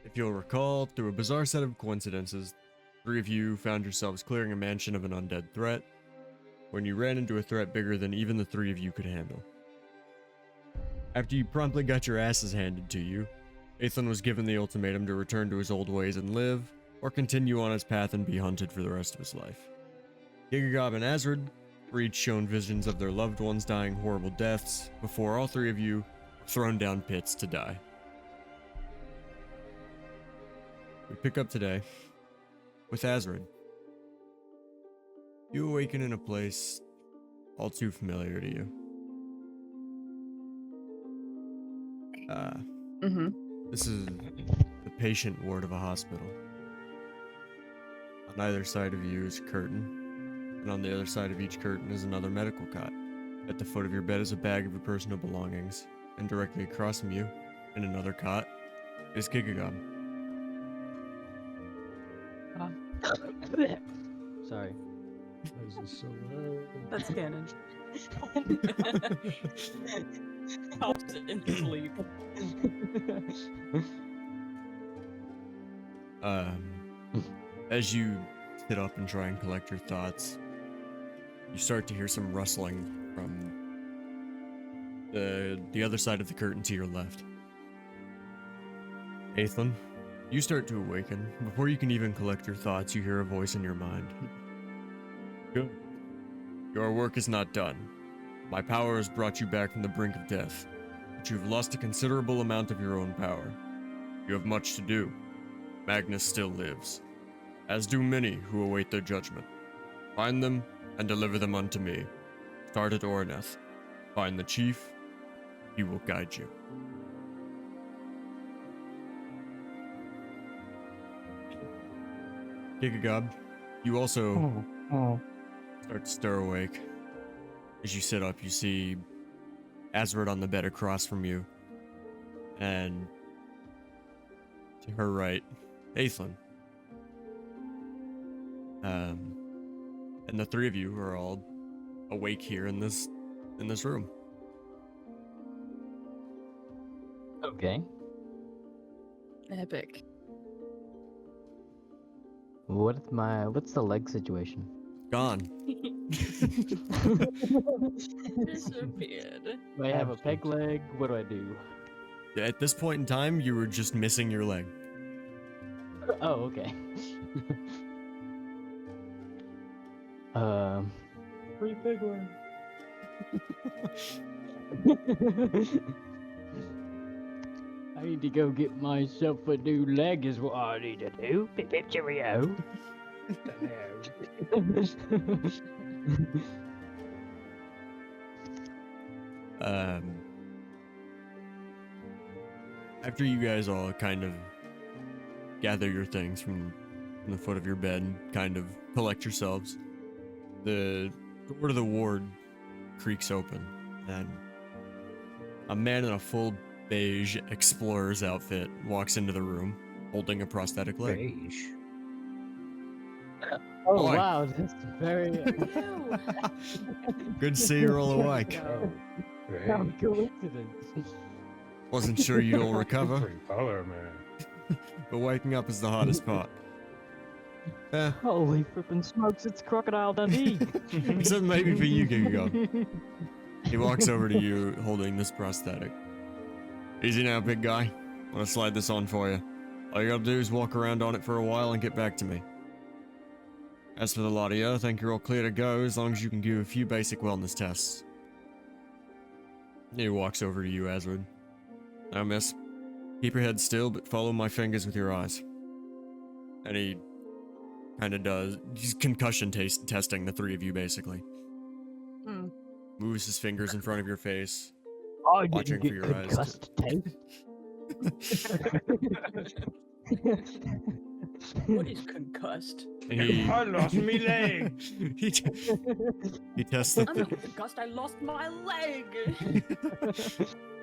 If you'll recall, through a bizarre set of coincidences, three of you found yourselves clearing a mansion of an undead threat when you ran into a threat bigger than even the three of you could handle. After you promptly got your asses handed to you, Aethlin was given the ultimatum to return to his old ways and live, or continue on his path and be hunted for the rest of his life. Gigagob and Azrid were each shown visions of their loved ones dying horrible deaths before all three of you were thrown down pits to die. We pick up today with Azrid. You awaken in a place all too familiar to you. This is the patient ward of a hospital. On either side of you is a curtain, and on the other side of each curtain is another medical cot. At the foot of your bed is a bag of your personal belongings, and directly across from you, in another cot, is Gigagob. Sorry. Why is this so loud? That's canon. Helps in sleep. As you sit up and try and collect your thoughts, you start to hear some rustling from the other side of the curtain to your left. Aethlin, you start to awaken. Before you can even collect your thoughts, you hear a voice in your mind. Good. Your work is not done. My power has brought you back from the brink of death, but you've lost a considerable amount of your own power. You have much to do. Magnus still lives, as do many who await their judgment. Find them and deliver them unto me. Start at Oroneth. Find the chief. He will guide you. Gigagob, you also start to stir awake. As you sit up, you see Azrid on the bed across from you, and to her right, Aethlin. And the three of you are all awake here in this room. Okay. Epic. What's the leg situation? Gone. Disappeared. Do I have a peg leg? What do I do? At this point in time, you were just missing your leg. Oh, okay. Free piglet. I need to go get myself a new leg is what I need to do. Pip pip cheerio. After you guys all kind of gather your things from the foot of your bed and kind of collect yourselves, the door to the ward creaks open, and a man in a full beige explorer's outfit walks into the room, holding a prosthetic leg. Beige. Oh Boy. wow, that's very Ew. Good to see you're all awake. how Beige. coincidence. Wasn't sure you'd all recover, Different color, man. but waking up is the hardest part. Holy frippin' smokes, it's Crocodile Dundee. Except maybe for you, Gigagob. He walks over to you holding this prosthetic. Easy now, big guy. I'm gonna slide this on for you. All you gotta do is walk around on it for a while and get back to me. As for the lot of you, I think you're all clear to go as long as you can do a few basic wellness tests. He walks over to you, Azrid. Now, miss, keep your head still, but follow my fingers with your eyes. And he kind of does. He's concussion testing the three of you, basically. Hmm. Moves his fingers in front of your face. I Watching didn't for get your eyes concussed, Tate. What is concussed? And he, I lost me leg. he tests I'm the not concussed, I lost my leg!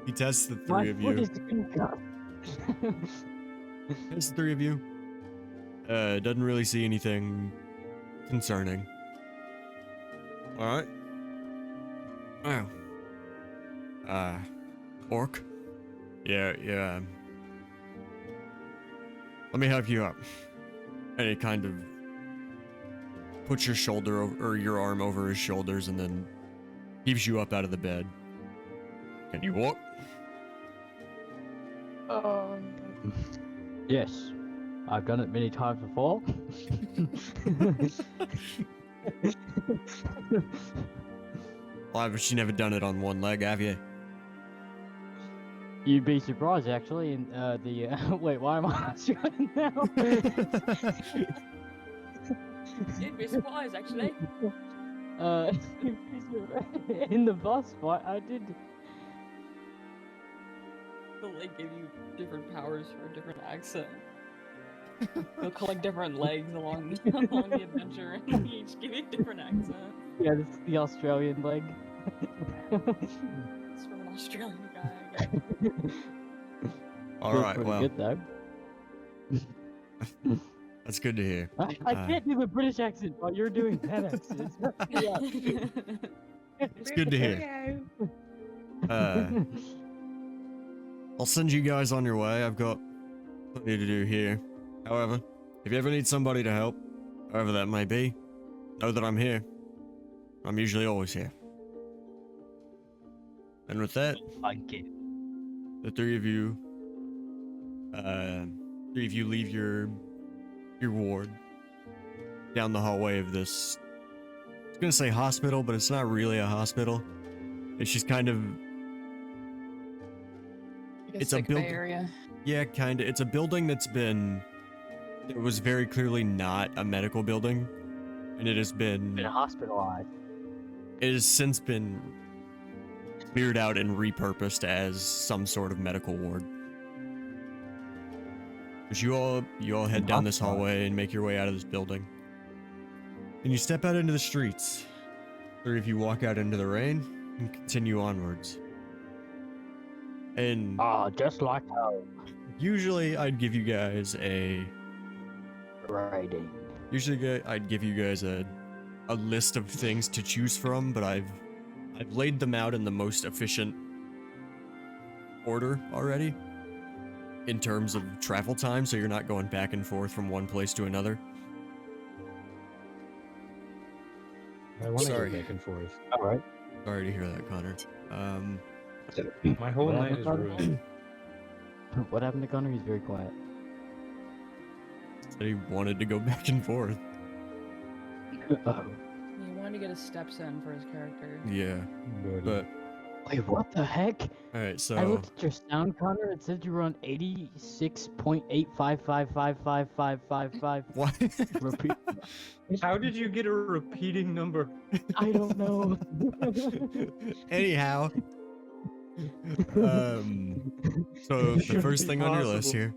he tests the My three of foot you. is concussed. Tests the three of you. Doesn't really see anything concerning. All right. Wow. Orc. Yeah. let me help you up. And it kind of puts your shoulder over, or your arm over his shoulders, and then heaves you up out of the bed. Can you walk? Yes, I've done it many times before. Why, but you never done it on one leg, have you? You'd be surprised, actually. In wait, why am I Australian now? You'd be surprised, actually. In the boss fight, I did. They'll like give you different powers for a different accent. They'll collect different legs along along the adventure, and each give you a different accent. Yeah, this is the Australian leg. It's from an Australian guy. I guess. All Feels right, pretty well, good, though. that's good to hear. I can't do the British accent while you're doing that accent. Yeah. It's good to hear. I'll send you guys on your way. I've got plenty to do here. However, if you ever need somebody to help, however that may be, know that I'm here. I'm usually always here. And with that, I get it. the three of you leave your ward down the hallway of this, I was gonna say hospital, but it's not really a hospital. It's just kind of, it's a building area. yeah, kind of. It's a building that's been, it was very clearly not a medical building, and it has been hospitalized. it has since been cleared out and repurposed as some sort of medical ward. But you all head down this hallway and make your way out of this building. And you step out into the streets. Or if you walk out into the rain and continue onwards. And Ah, just like home. usually I'd give you guys a Rating. I'd give you guys a list of things to choose from, but I've laid them out in the most efficient order already in terms of travel time, so you're not going back and forth from one place to another. I want to Sorry. go back and forth. Alright. Sorry to hear that, Connor. My whole Well, night is that's ruined. What happened to Connor? He's very quiet. Said he wanted to go back and forth. Oh. He wanted to get his steps in for his character. Yeah, Buddy. but Wait, what the heck? all right. I So looked at your sound, Connor. It said you were on 86.855555555. what? Repeat. How did you get a repeating number? I don't know. Anyhow, so the Should first be thing on your list possible.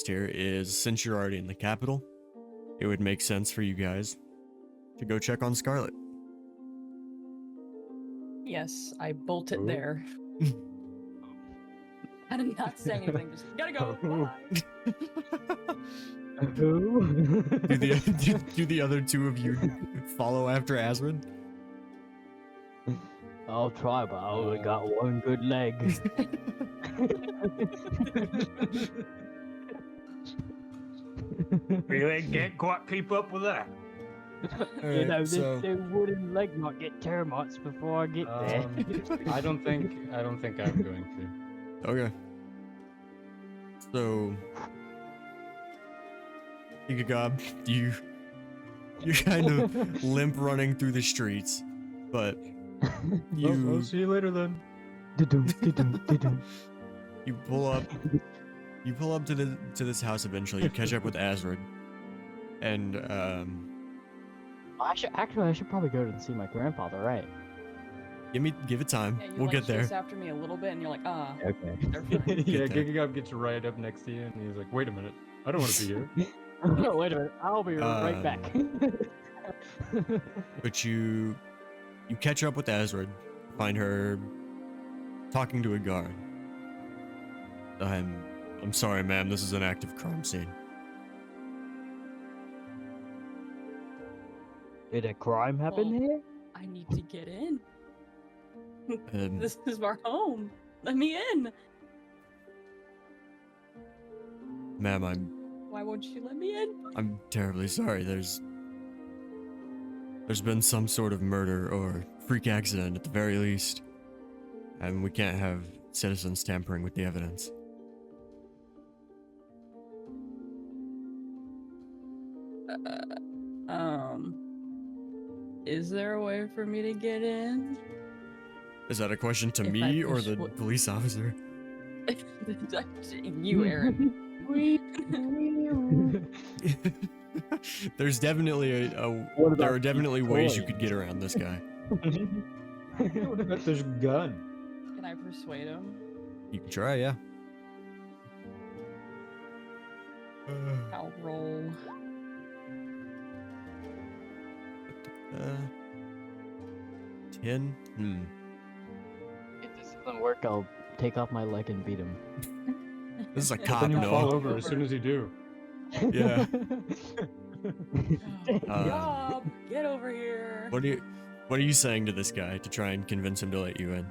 here, is since you're already in the capital, it would make sense for you guys to go check on Scarlet. Yes, I bolt it Ooh. there. I'm not saying anything. Just gotta go. Bye. Who? do the other two of you follow after Asrin? I'll try, but I only got one good leg. You ain't quite keep up with that. You know, Alright, this so wooden leg might get termites before I get there. I don't think I'm going to. okay. So Igagob, you're kind of limp running through the streets, but I'll see you later then. you pull up to this house eventually. You catch up with Asrid, and I should probably go and see my grandfather, right? give it time. Yeah, you We'll like get there. chase after me a little bit, and you're like, ah, Okay. they're fine. Yeah, there. Gigagob gets right up next to you, and he's like, "Wait a minute, I don't want to be here." Wait a minute, I'll be right back. But you catch up with Asrid, find her talking to a guard. I'm sorry, ma'am. This is an active crime scene. Did a crime happen Well, here? I need to get in. This This is our home. Let me in. Ma'am, Why won't you let me in? I'm terribly sorry. There's been some sort of murder or freak accident at the very least. And we can't have citizens tampering with the evidence. Is there a way for me to get in? Is that a question to If me I or the persuade- police officer? You, Aaron. There's definitely What about there are definitely ways you toys? could get around this guy. What about this gun? Can I persuade him? You can try, yeah. I'll roll. 10? If this doesn't work, I'll take off my leg and beat him. This is a Then cop, you fall no. over as soon as you do. Yeah. Job, get over here. What are you saying to this guy to try and convince him to let you in?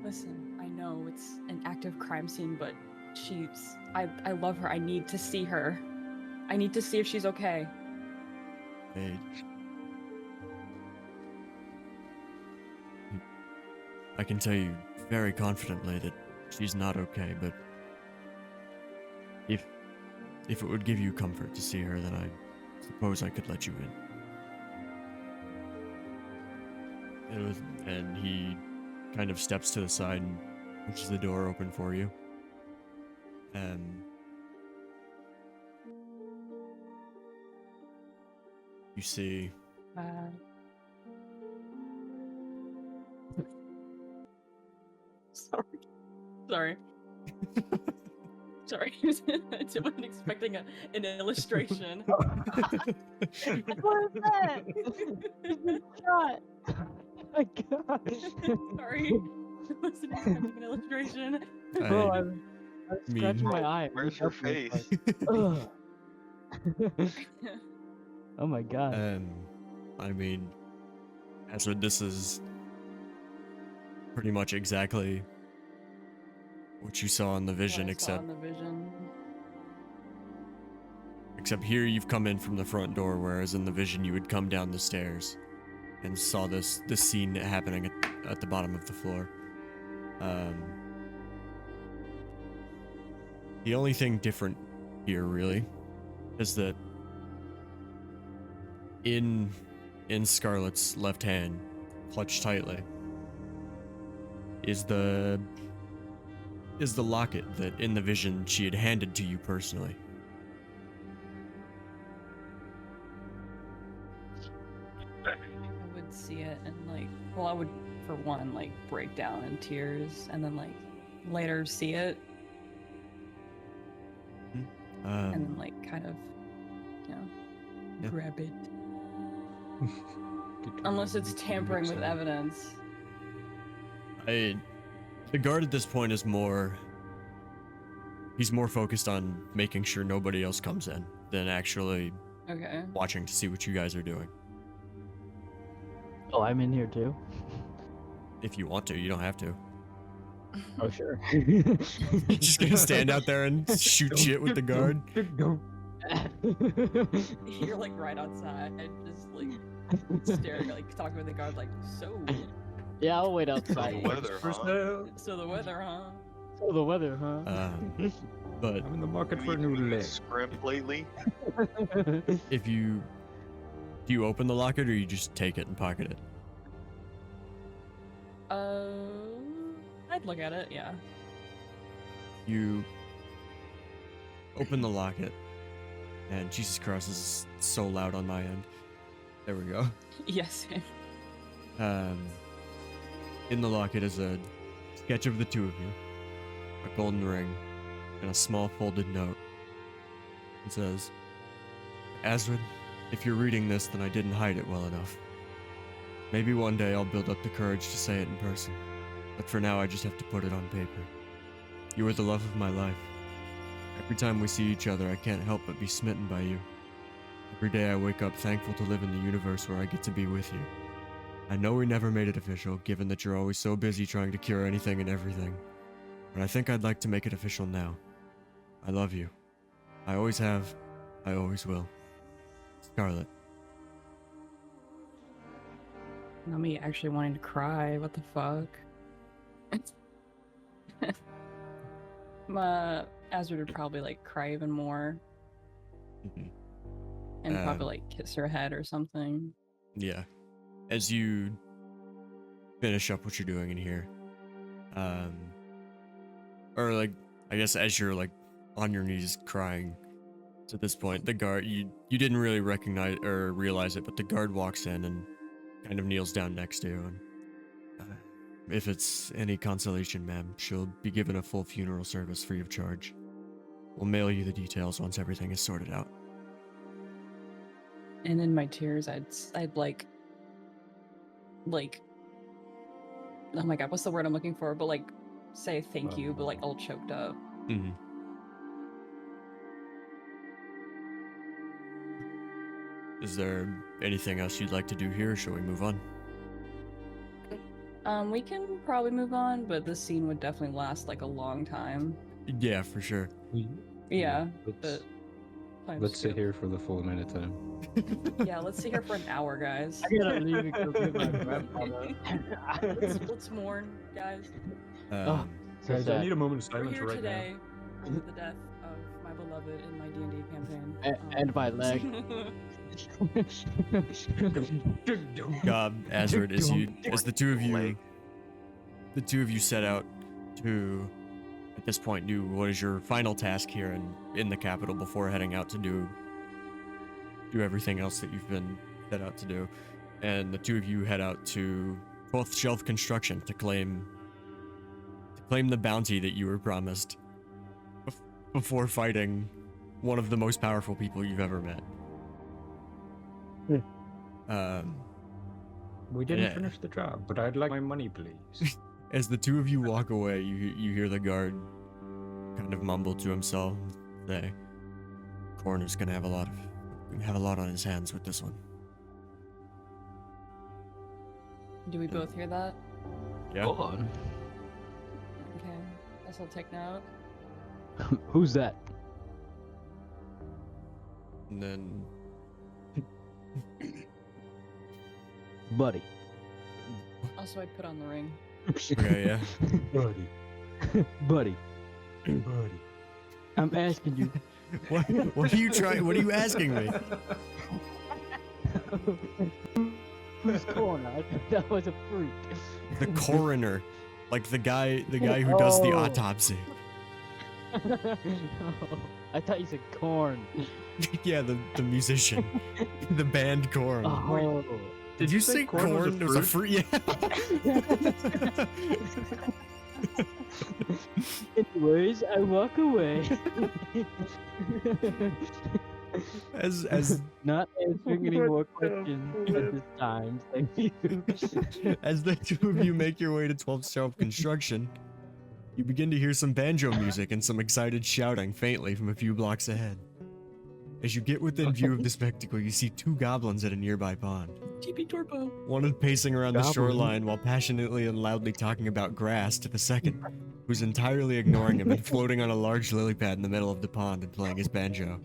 Listen, I know it's an active crime scene, but I love her. I need to see her. I need to see if she's okay. I can tell you very confidently that she's not okay, but if it would give you comfort to see her, then I suppose I could let you in. And he kind of steps to the side and pushes the door open for you. You see Sorry. Sorry. I wasn't expecting an illustration. What is that? Shot. Oh my god. Sorry. I wasn't expecting an illustration. Bro, I I'm mean- scratching my eye. Where's your face? Ugh. Oh my god. I mean, Ezra, this is pretty much exactly what you saw in the vision, What I saw except in the vision. here you've come in from the front door, whereas in the vision you would come down the stairs and saw this scene happening at the bottom of the floor. The only thing different here, really, is that in Scarlett's left hand, clutched tightly, is the locket that in the vision she had handed to you personally. I would see it and I would for one break down in tears and then later see it and then kind of Yeah. grab it. Unless it's tampering with evidence. The guard at this point is he's more focused on making sure nobody else comes in than actually Okay. watching to see what you guys are doing. Oh, I'm in here too. If you want to, you don't have to. Oh sure. You're just gonna stand out there and shoot shit with the guard. You're right outside, just staring, talking with the guard, so. Yeah, I'll wait The outside. weather, huh? So the weather, huh? Oh, the weather, huh? But I'm in the market for a Have new you been leg. scrimp lately? if you do you open the locket or you just take it and pocket it? I'd look at it, yeah. You open the locket, and Jesus Christ, this is so loud on my end. There we go. Yes. In the locket is a sketch of the two of you, a golden ring, and a small folded note. It says, Asrid, if you're reading this, then I didn't hide it well enough. Maybe one day I'll build up the courage to say it in person, but for now I just have to put it on paper. You are the love of my life. Every time we see each other, I can't help but be smitten by you. Every day I wake up thankful to live in the universe where I get to be with you. I know we never made it official, given that you're always so busy trying to cure anything and everything. but I think I'd like to make it official now. I love you. I always have. I always will. Scarlet. Not me actually wanting to cry. What the fuck? Azrid would probably like cry even more Mhm. and probably Um, like kiss her head or something. Yeah. As you finish up what you're doing in here, or like, I guess as you're like on your knees crying, at this point, the guard, you didn't really recognize or realize it, but the guard walks in and kind of kneels down next to you. And if it's any consolation, ma'am, she'll be given a full funeral service free of charge. We'll mail you the details once everything is sorted out. And in my tears, I'd like, oh my god, what's the word I'm looking for? But like, say thank you, but like all choked up. Mm-hmm. Is there anything else you'd like to do here, or shall we move on? We can probably move on, but this scene would definitely last like a long time. Yeah, for sure. Yeah, Let's, but time let's sit skip. here for the full amount of time. Yeah, let's sit here for an hour, guys. I gotta leave and go get my grandmother. let's mourn, guys. Um, So Guys, I sad. need a moment of We're silence here right today for the death of my beloved in my D&D campaign. And my leg. Azrid, as the two of you set out to, at this point, do what is your final task here in the capital before heading out to do everything else that you've been set out to do, and the two of you head out to 12th Shelf Construction to claim the bounty that you were promised before fighting one of the most powerful people you've ever met. We didn't Yeah. finish the job, but I'd like my money, please. As the two of you walk away, you hear the guard kind of mumble to himself, say, "Coroner's gonna have a lot on his hands with this one." Do we both hear that? Yeah. Hold on. Okay, guess I'll take note. Who's that? And then Buddy. Also, I put on the ring. okay, yeah. Buddy, Buddy. buddy. I'm asking you. What are you trying? What are you asking me? Who's corner? I thought that was a fruit. The coroner, like the guy who does the Oh. autopsy. I thought you said corn. Yeah, the musician, the band Korn. Oh. Did you say corn? It was a fruit. Yeah. Anyways, I walk away. As Not answering any more questions at this time. Thank you. as the two of you make your way to 12th Shelf Construction, you begin to hear some banjo music and some excited shouting faintly from a few blocks ahead. As you get within view of the spectacle, you see two goblins at a nearby pond. TP Torpo. One is pacing around the Goblin. shoreline while passionately and loudly talking about grass to the second, who's entirely ignoring him and floating on a large lily pad in the middle of the pond and playing his banjo.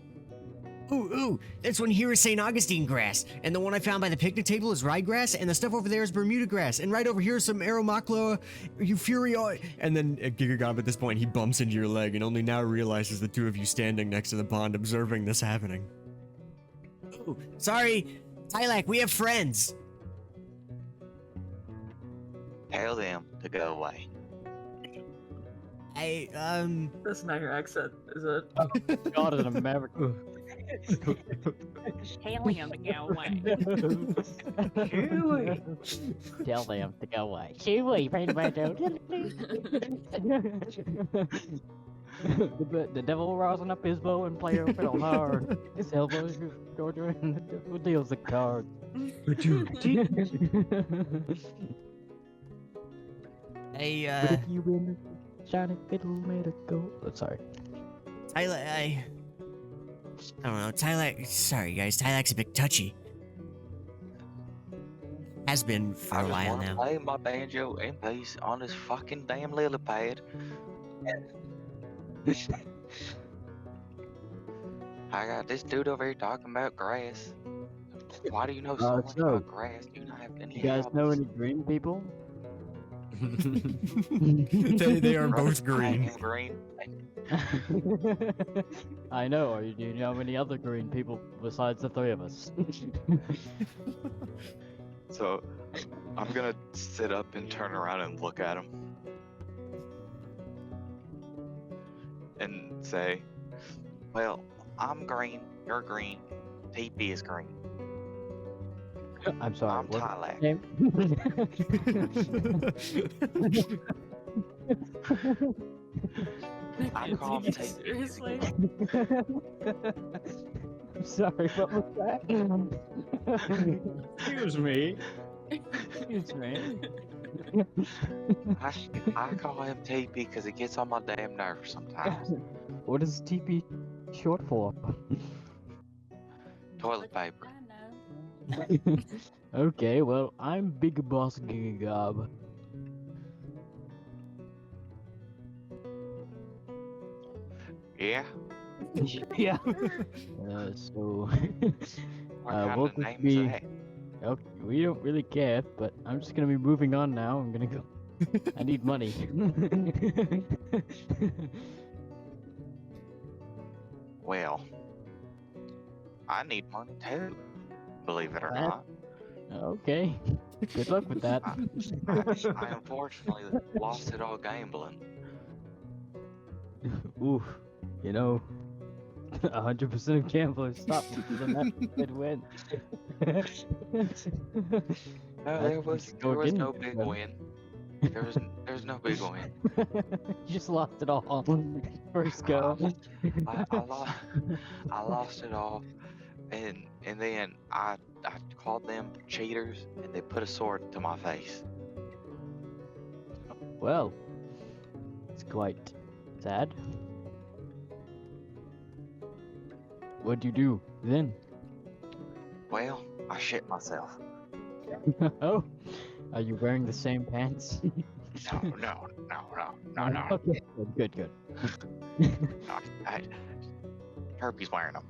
Ooh, this one here is St. Augustine grass, and the one I found by the picnic table is ryegrass, and the stuff over there is Bermuda grass, and right over here is some Aeromacula Euphoria. And then at Gigagob at this point, he bumps into your leg and only now realizes the two of you standing next to the pond observing this happening. Ooh, sorry, Tylak, we have friends. Tell them to go away. That's not your accent, is it? God, an American. Helium to go away. Tell them to go away. Chewy, the devil rousing up his bow and playing real hard. His elbows Georgia and the devil deals the cards. But Hey, But if you win, shiny fiddle made of gold. Oh, sorry. Tylak, I don't know, Tylak, sorry guys, Tylak's a bit touchy. Has been for I a just while want to now. play my banjo in peace on this fucking damn lily pad. I got this dude over here talking about grass. Why do you know so much so, about grass? Do you not have any You guys know hobbies? any green people? they are both I green. am green. I know. Or do you know any other green people besides the three of us? So I'm gonna sit up and turn around and look at him and say, "Well, I'm green. You're green. TP is green. I'm sorry. I'm What Tylac." name? I call him Dude, TP. seriously? I'm sorry. What was that? Excuse me. Excuse me. I call him TP because it gets on my damn nerves sometimes. What is TP short for? Toilet paper. I know. Okay, well, I'm Big Boss Gigagob. Yeah. Yeah. So, What kind we'll of just name be- is that? okay, we don't really care, but I'm just gonna be moving on now. I'm gonna go. I need money. Well, I need money too. Believe it or That- not. Okay. Good luck with that. I unfortunately lost it all gambling. Oof. You know, 100% of gamblers stop because the match could win. No, I there was go again, no big then. win. There's no big win. You just lost it all. First go. I lost it all, and then I called them cheaters, and they put a sword to my face. Well, it's quite sad. What'd you do then? Well, I shit myself. Oh, are you wearing the same pants? No. Okay, good. Herbie's wearing them.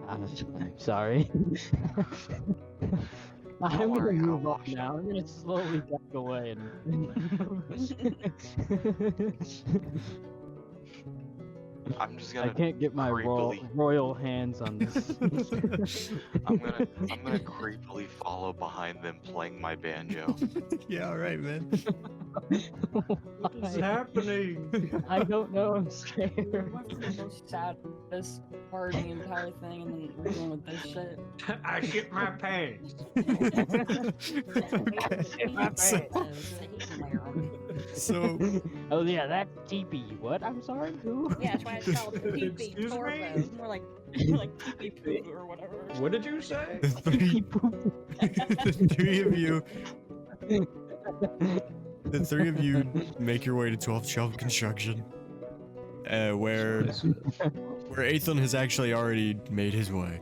I'm sorry. I'm gonna worry, I'll move on wash now. I'm gonna slowly back away I'm just I gonna can't get my creepily- royal hands on this. I'm gonna creepily follow behind them playing my banjo. Yeah, alright, man. What is happening? I don't know. I'm We scared. went from the most saddest part of the entire thing, and then we're dealing with this shit. I shit my pants. So, Oh yeah, that TP. What? I'm sorry. Who? Yeah, that's why it's called TP Excuse Torpo. me? More like TP poo or whatever. What did you say? the three of you make your way to 12th Shelf Construction, where Aethan has actually already made his way.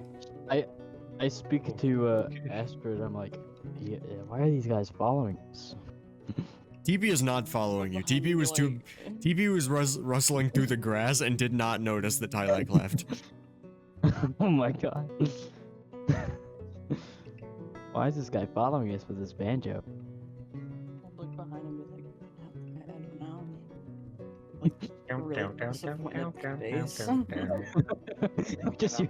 I speak to Astrid. I'm like, yeah, why are these guys following us? TP is not following you. TP was rustling through the grass and did not notice that Tylac left. Oh my god. Why is this guy following us with his banjo? I'll look behind him and be like, I don't know. Like, really disappointed face. Just you.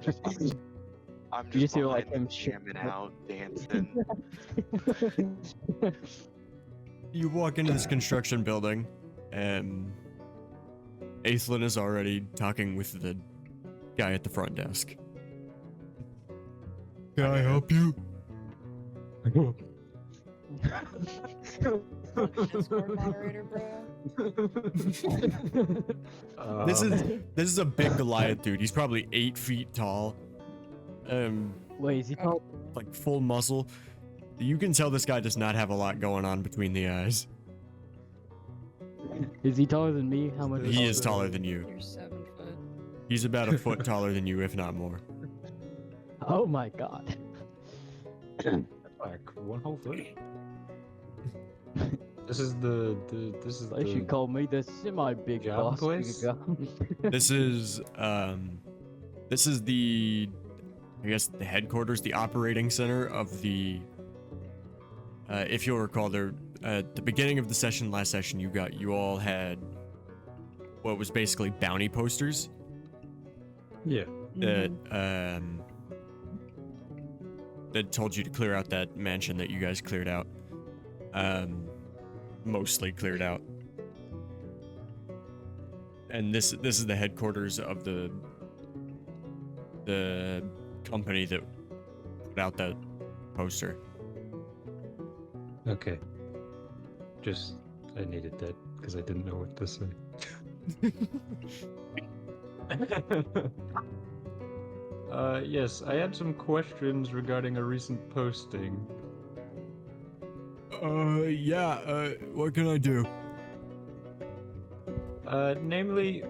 I'm You just see, behind like, them him shit- jamming out, dancing. You walk into this construction building, and Aethlin is already talking with the guy at the front desk. Can I help you? Discord moderator, bro. This is a big Goliath dude. He's probably 8 feet tall. Wait, is he tall? Like full muscle. You can tell this guy does not have a lot going on between the eyes. Is he taller than me? How much? He is taller than you. You're 7 foot. He's about a foot taller than you, if not more. Oh my god. Like 1 whole foot. This is the They should call me the semi-big job boss. place? This is the, I guess, the headquarters, the operating center of the, if you'll recall, there at the beginning of the session, last session, you all had what was basically bounty posters Yeah. that that told you to clear out that mansion that you guys cleared out, mostly cleared out. And this is the headquarters of the company that put out that poster. Okay. Just I needed that because I didn't know what to say. Yes, I had some questions regarding a recent posting. What can I do? Namely,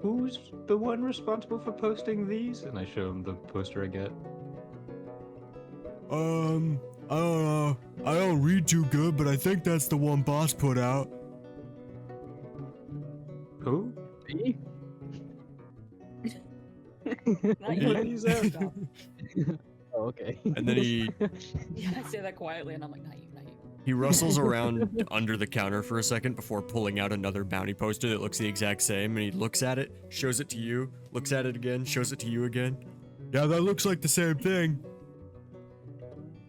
who's the one responsible for posting these? And I show him the poster I get. I don't know. I don't read too good, but I think that's the one boss put out. Who? Me? Not you. What is that? Oh, okay. And then he Yeah, I say that quietly, and I'm like, not you, not you. he rustles around under the counter for a second before pulling out another bounty poster that looks the exact same, and he looks at it, shows it to you, looks at it again, shows it to you again. Yeah, that looks like the same thing.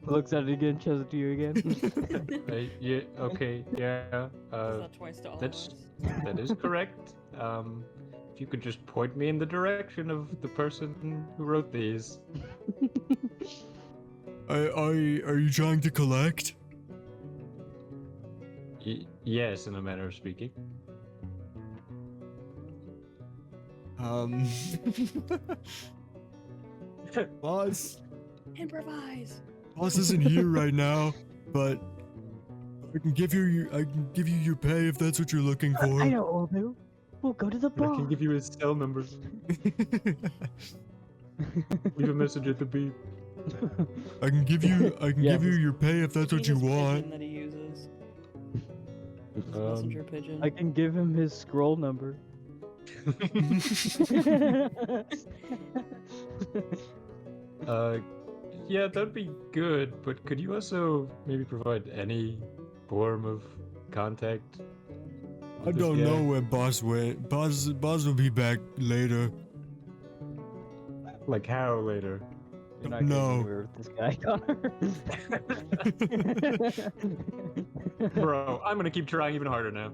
Looks at it again, shows it to you again. Yeah, okay, yeah. Is that twice to all that's- of us? That is correct. If you could just point me in the direction of the person who wrote these. Are you trying to collect? Yes, in a manner of speaking. Boss Improvise. isn't here right now, but I can give you your pay if that's what you're looking for. I know, Olu. We'll go to the I bar. can give you his cell number. Leave a message at the beep. I can give you Yeah, your pay if that's what you His want. pigeon that he uses. His messenger pigeon. I can give him his scroll number. Yeah, that'd be good, but could you also maybe provide any form of contact? I with this don't guy? know where Boss went. Boss will be back later. Like how later? You're not No. going anywhere with this guy, Connor. Bro, I'm gonna keep trying even harder now.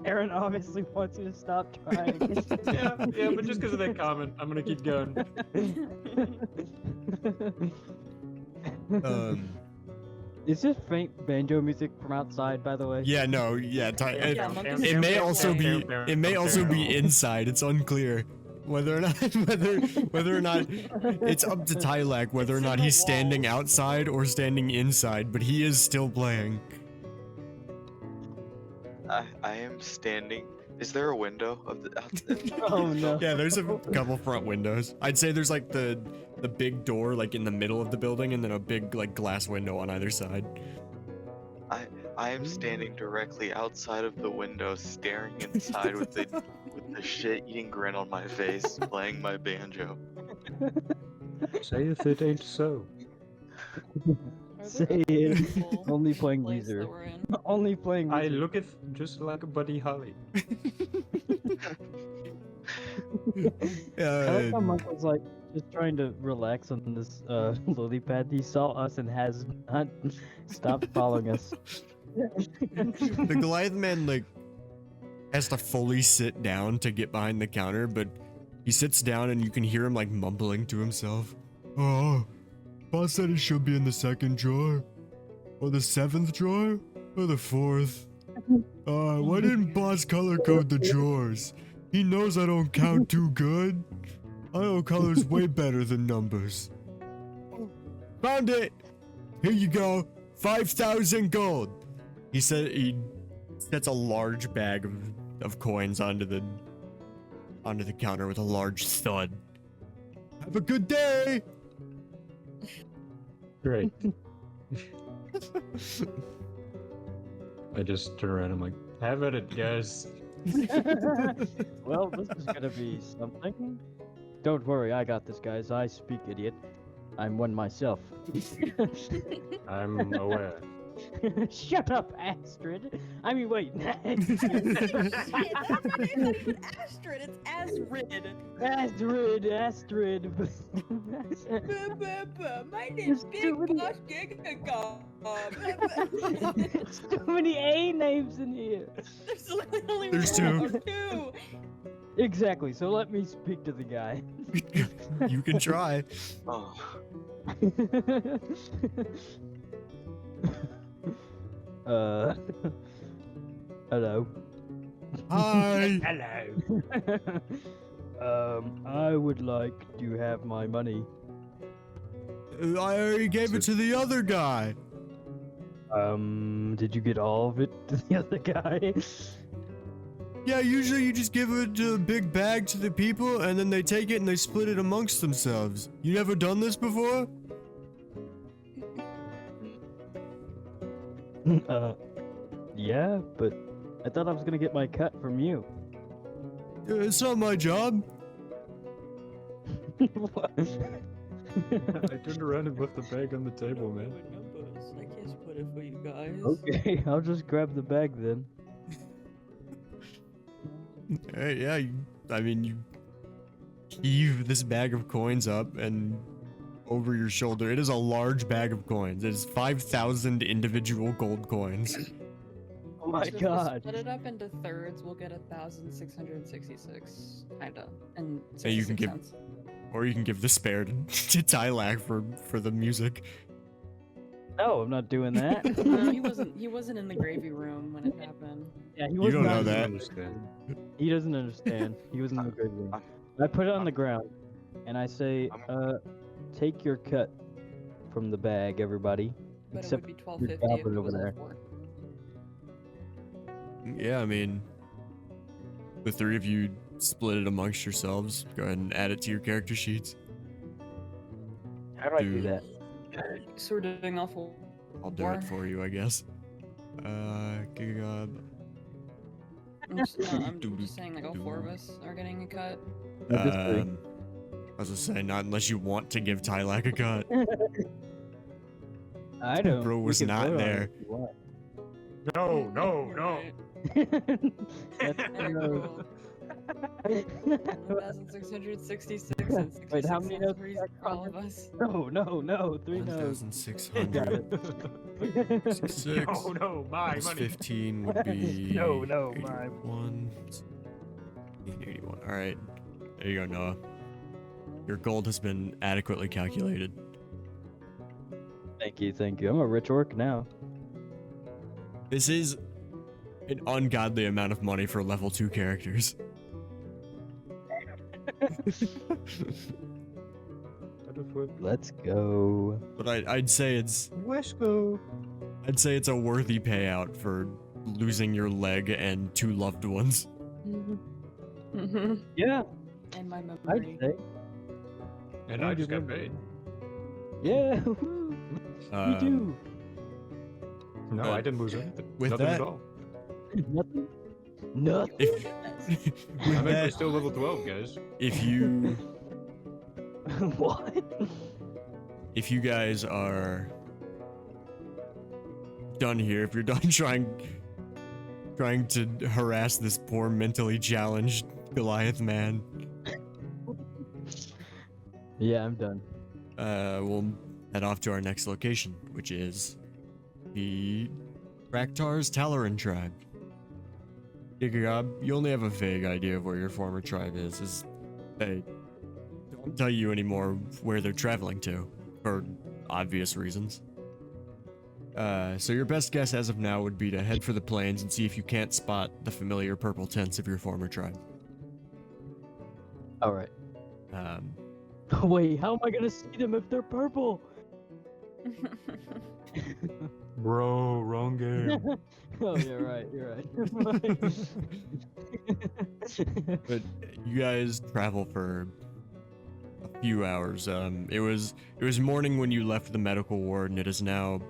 Aaron obviously wants you to stop trying. Yeah, but just because of that comment, I'm gonna keep going. Is this faint banjo music from outside, by the way? Yeah, no, yeah. Yeah, monkeys It are may so also be loud. it may also be inside. It's unclear whether or not whether or not it's up to Tylak whether or It's not in he's the standing walls. outside or standing inside, but he is still playing. I am standing. Is there a window of the? Oh no. Yeah, there's a couple front windows. I'd say there's like the big door like in the middle of the building and then a big like glass window on either side. I am standing directly outside of the window, staring inside with the shit-eating grin on my face, playing my banjo. Saith it ain't so. Are there Say other it. people Only playing place Weezer. that we're in? Only playing I music. looketh just like a Buddy Holly. I like how Monk was like just trying to relax on this lily pad. He saw us and has not stopped following us. The Goliath man like has to fully sit down to get behind the counter, but he sits down and you can hear him like mumbling to himself. Oh, boss said it should be in the second drawer, or the seventh drawer, or the fourth. Why didn't boss color code the drawers? He knows I don't count too good. I know colors way better than numbers. Found it. Here you go. 5,000 gold. He said he sets a large bag of coins onto the counter with a large thud. Have a good day. Great. I just turn around. I'm like, have at it, guys. Well, this is gonna be something. Don't worry, I got this, guys. I speak idiot. I'm one myself. I'm aware. Shut up, Astrid. I mean, wait. Shit, that's not even Astrid, it's Asrid. Astrid. My name's There's too Big many- Boss Gigagob. There's too many A names in here. There's literally only There's two. Exactly, so let me speak to the guy. You can try. Oh, Hello. Hi. Hello. I would like to have my money. I already gave it to the other guy. Did you get all of it to the other guy? Yeah, usually you just give a big bag to the people, and then they take it and they split it amongst themselves. You never done this before? Yeah, but I thought I was gonna get my cut from you. It's not my job. What? I turned around and left the bag on the table, man. I can't split it for you guys. Okay, I'll just grab the bag then. Yeah, you heave this bag of coins up and over your shoulder. It is a large bag of coins. It is 5,000 individual gold coins. Oh my So if we god. split it up into thirds, we'll get 1,666, kinda, and Hey, you can 66 give- cents. Or you can give the spare to Tylak for the music. No, I'm not doing that. No, he wasn't in the gravy room when it happened. Yeah, he You was don't not. know that. Understand. He doesn't understand. He was in the grave room. I put it on the ground, and I say, take your cut from the bag, everybody. But Except it would be your 1250 if goblin it over was there. all 4. Yeah, I mean, the three of you split it amongst yourselves. Go ahead and add it to your character sheets. How do I do Dude. that? So we're doing awful. I'll do it for you, I guess. Gigagob. I'm just saying, like, all 4 of us are getting a cut. Just three. I was gonna say, not unless you want to give Tylak a cut. I don't. Bro we was can not vote on it there. if you want. No, no, no. That's Alright, cool. 1,666 and 66 Wait, how many cents notes for is that, all of Connor? us. No, 3 no's. 1,666 No, no, my plus money. 15 would be No, my- 81. 81. All right, there you go, Noah. Your gold has been adequately calculated. Thank you. I'm a rich orc now. This is an ungodly amount of money for level 2 characters. Let's go. But I'd say it's Let's go. I'd say it's a worthy payout for losing your leg and 2 loved ones. Yeah, And my I'd memory. say. And I just got paid. Yeah, woohoo. You do. No, I didn't lose anything. with Nothing that- at all. Nothing. Nothing. If, I'm with actually that, still level 12, guys. if you What? if you guys are done here, if you're done trying to harass this poor mentally challenged Goliath man, Yeah, I'm done. we'll head off to our next location, which is the Raktar's Talaran tribe. Gigagob, you only have a vague idea of where your former tribe is they don't tell you anymore where they're traveling to, for obvious reasons. So your best guess as of now would be to head for the plains and see if you can't spot the familiar purple tents of your former tribe. All right. Um, Wait, how am I gonna see them if they're purple? Bro, wrong game. Oh, you're right. but you guys travel for a few hours. It was morning when you left the medical ward, and it is now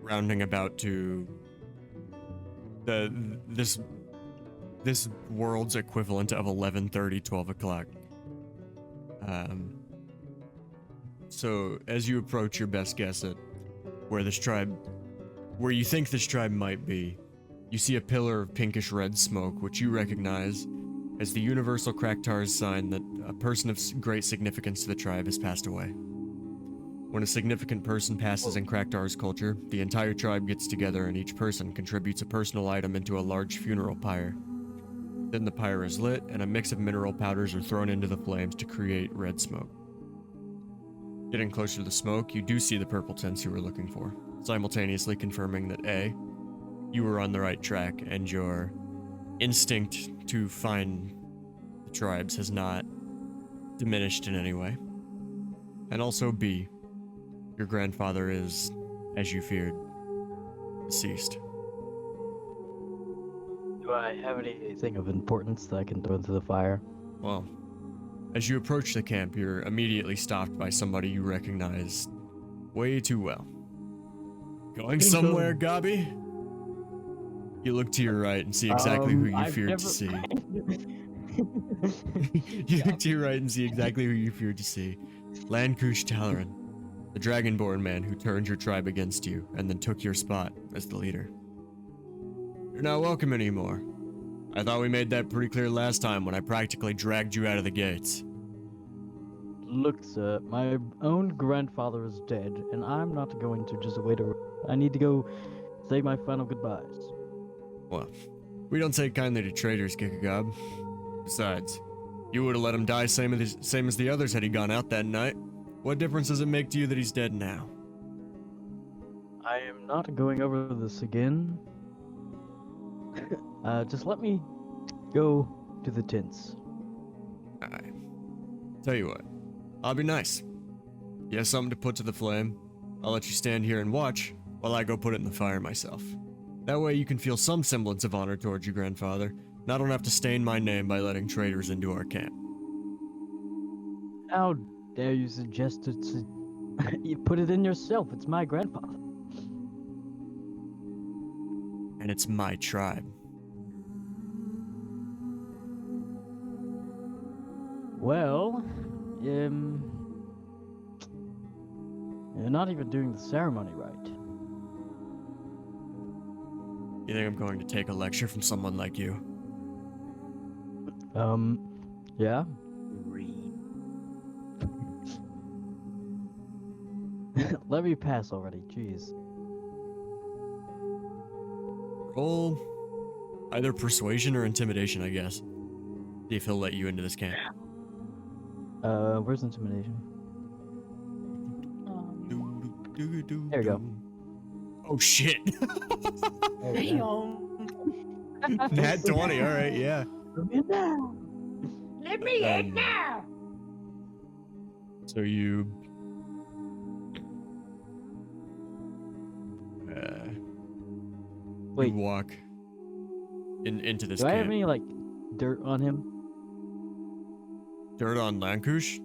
rounding about to this world's equivalent of 11:30, 12 o'clock. So as you approach your best guess at where you think this tribe might be, you see a pillar of pinkish red smoke, which you recognize as the universal Kraktar's sign that a person of great significance to the tribe has passed away. When a significant person passes in Kraktar's culture, the entire tribe gets together and each person contributes a personal item into a large funeral pyre. Then the pyre is lit and a mix of mineral powders are thrown into the flames to create red smoke. Getting closer to the smoke, you do see the purple tents you were looking for, simultaneously confirming that A, you were on the right track and your instinct to find the tribes has not diminished in any way. And also B, your grandfather is, as you feared, deceased. Do I have anything of importance that I can throw into the fire? Well, as you approach the camp, you're immediately stopped by somebody you recognize way too well. Going somewhere, Gabi? You look to your right and see exactly who you feared to see. You look to your right and see exactly who you feared to see. Lankush Talaran, the Dragonborn man who turned your tribe against you and then took your spot as the leader. You're not welcome anymore. I thought we made that pretty clear last time when I practically dragged you out of the gates. Look, sir, my own grandfather is dead, and I'm not going to just wait around. I need to go say my final goodbyes. Well, we don't take kindly to traitors, Kikagab. Besides, you would have let him die same as the others had he gone out that night. What difference does it make to you that he's dead now? I am not going over this again. Just let me go to the tents. Alright. Tell you what, I'll be nice. You have something to put to the flame, I'll let you stand here and watch while I go put it in the fire myself. That way you can feel some semblance of honor towards your grandfather, and I don't have to stain my name by letting traitors into our camp. How dare you suggest it to... You put it in yourself, it's my grandfather. And it's my tribe. Well, you're not even doing the ceremony right. You think I'm going to take a lecture from someone like you? Yeah? Let me pass already, jeez. Roll either persuasion or intimidation, I guess. See if he'll let you into this camp. Where's intimidation? There you go. Oh shit. There you go. Nat 20, alright, yeah. Let me in now. So you Wait, you walk into this do I have camp. any, like, dirt on him? Dirt on Lankush?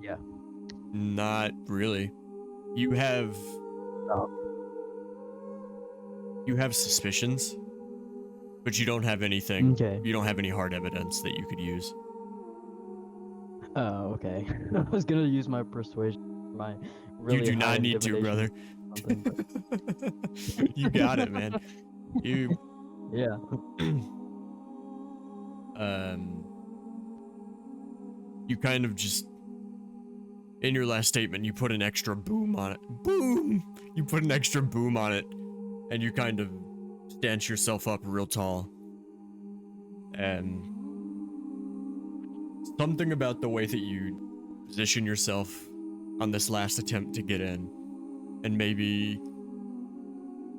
Yeah. Not really. You have you have suspicions, but you don't have anything. Okay. You don't have any hard evidence that you could use. Oh, okay. I was gonna use my persuasion, my really You do high not need to, brother. intimidation or something, but- You got it, man. You Yeah. you kind of just in your last statement you put an extra boom on it. Boom! You put an extra boom on it and you kind of stanch yourself up real tall. And something about the way that you position yourself on this last attempt to get in, and maybe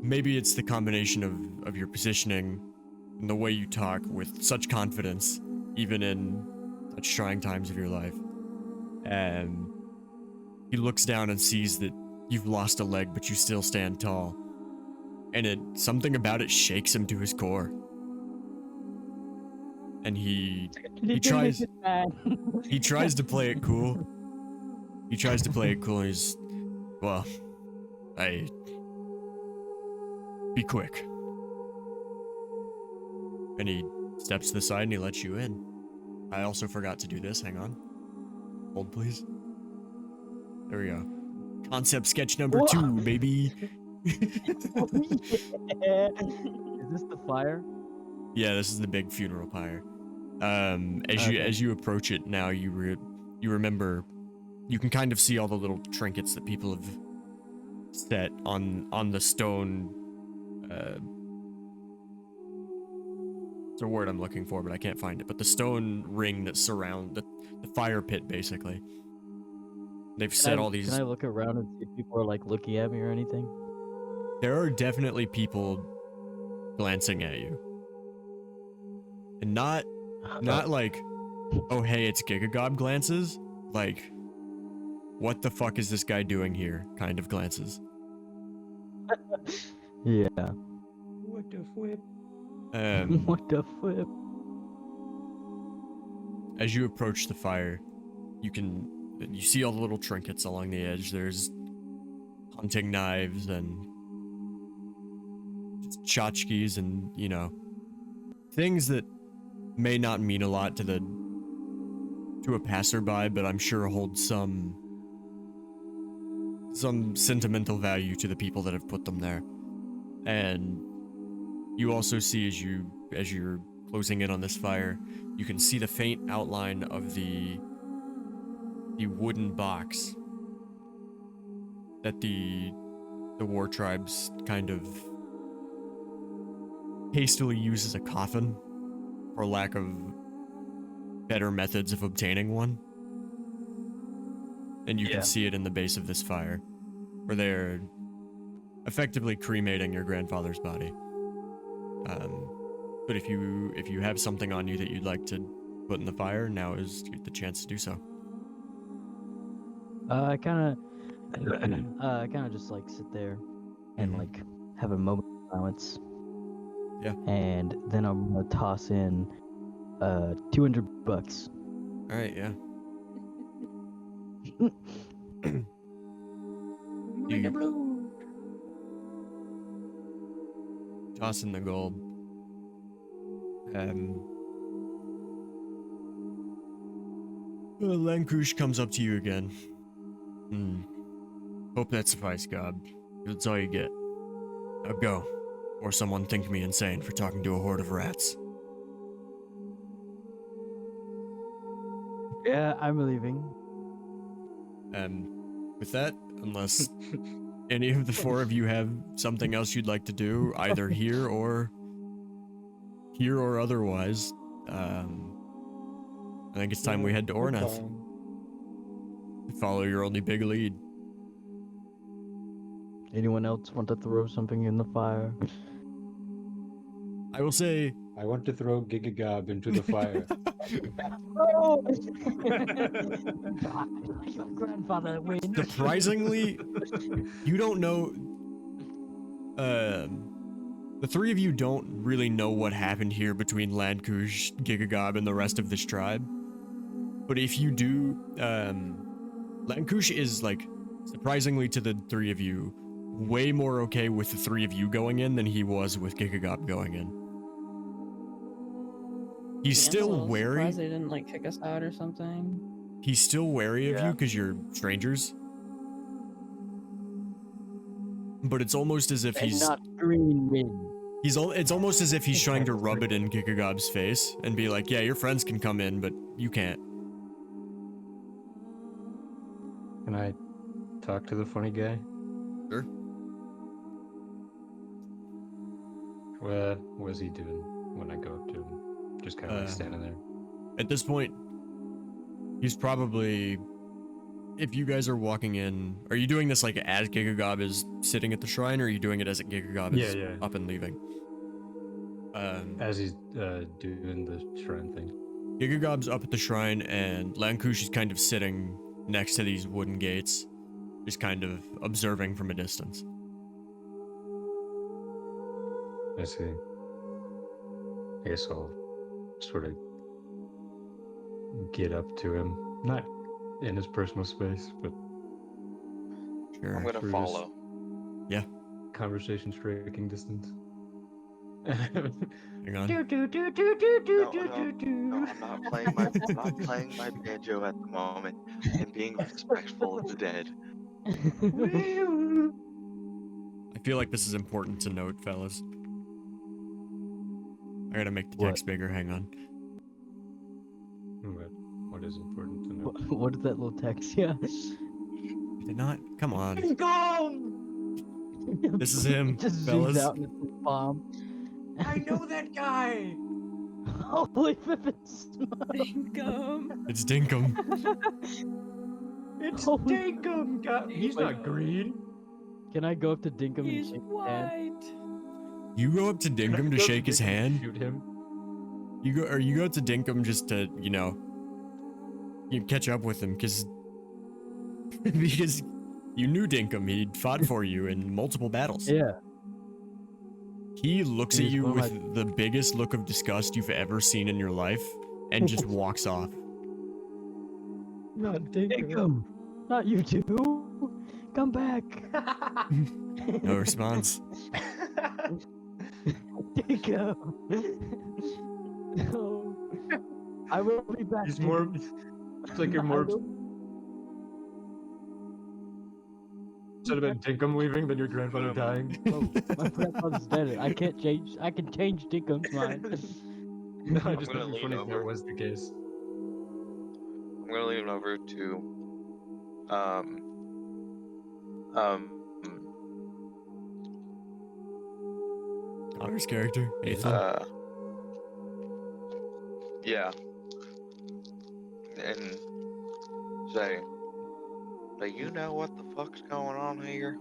it's the combination of your positioning and the way you talk with such confidence, even in such trying times of your life. And he looks down and sees that you've lost a leg, but you still stand tall. And something about it shakes him to his core. And he tries to play it cool. He tries to play it cool and he's, well, I Be quick. And he steps to the side and he lets you in. I also forgot to do this. Hang on. Hold, please. There we go. Concept sketch number Whoa. 2, baby. Oh, yeah. Is this the fire? Yeah, this is the big funeral pyre. Okay. As you approach it now, you remember, you can kind of see all the little trinkets that people have set on the stone. It's a word I'm looking for, but I can't find it. But the stone ring that surround the fire pit, basically. They've set all these. Can I look around and see if people are like looking at me or anything? There are definitely people glancing at you, and not like, oh hey, it's Gigagob glances. Like, what the fuck is this guy doing here? Kind of glances. Yeah. What the flip? What the flip? As you approach the fire, you see all the little trinkets along the edge. There's hunting knives and tchotchkes and, you know, things that may not mean a lot to a passerby, but I'm sure hold some sentimental value to the people that have put them there. And you also see as you're closing in on this fire, you can see the faint outline of the wooden box that the war tribes kind of hastily use as a coffin for lack of better methods of obtaining one. And you can see it in the base of this fire, where they're effectively cremating your grandfather's body. But if you have something on you that you'd like to put in the fire, now is the chance to do so. I kind of just like sit there and Mhm. like have a moment of silence. Yeah. And then I'm gonna toss in $200. All right, yeah. You toss in the gold. Lankush comes up to you again. Hope that suffices, Gob. That's all you get. Now go, or someone think me insane for talking to a horde of rats. Yeah, I'm leaving. With that, unless any of the four of you have something else you'd like to do, either here or otherwise, I think it's time we head to Ornath. Follow your only big lead. Anyone else want to throw something in the fire? I will say, I want to throw Gigagob into the fire. Oh! Your grandfather wins. surprisingly, you don't know. The three of you don't really know what happened here between Lankush, Gigagob, and the rest of this tribe. But if you do, Lankush is, like, surprisingly to the three of you, way more okay with the three of you going in than he was with Gigagob going in. He's Yeah, I'm a still little wary. surprised they didn't like kick us out or something. He's still wary of you because you're strangers. But it's almost as if And he's not green win. it's almost as if he's trying to rub it in Gigagob's face and be like, yeah, your friends can come in, but you can't. Can I talk to the funny guy? Sure. What is he doing when I go up to him? Just kind of like standing there. At this point, he's probably, if you guys are walking in, are you doing this like as Gigagob is sitting at the shrine, or are you doing it as Gigagob is Yeah. up and leaving? As he's doing the shrine thing. Gigagob's up at the shrine, and Lankush is kind of sitting next to these wooden gates, just kind of observing from a distance. I see. I guess I'll sort of get up to him. Not in his personal space, but Sure. I'm gonna Sure, just- follow. conversation striking distance. Hang on. No, I'm not playing my banjo at the moment. I'm being respectful of the dead. I feel like this is important to note, fellas. I gotta make the What? text bigger. Hang on. What is important to know? What is that little text? Yeah. Did it not? Come on. Gone! This is him, Just fellas. zooms out and it's a bomb. I know that guy! Holy flippin' smoke. Dinkum. It's Dinkum. It's Holy- Dinkum! He's not green. Can I go up to Dinkum and He's shake his hand? white. You go up to Dinkum to Go shake his Dinkum, hand. Shoot him. You go to Dinkum just to, you catch up with him, because you knew Dinkum. He fought for you in multiple battles. Yeah. He looks at He's you one of with the biggest look of disgust you've ever seen in your life, and just walks off. Not Dinkum. Dinkum! Not you two! Come back! No response. Dinkum! No. I will be back. He's more. Dinkum. It's like you're I more will- upset about Dinkum leaving than your grandfather dying. Oh, my grandfather's dead. I can change Dinkum's mind. No, I I'm just gonna thought it'd be lean funny if that over. was the case. I'm gonna lean over to Connor's character, Ethan. yeah. And say, do you know what the fuck's going on here?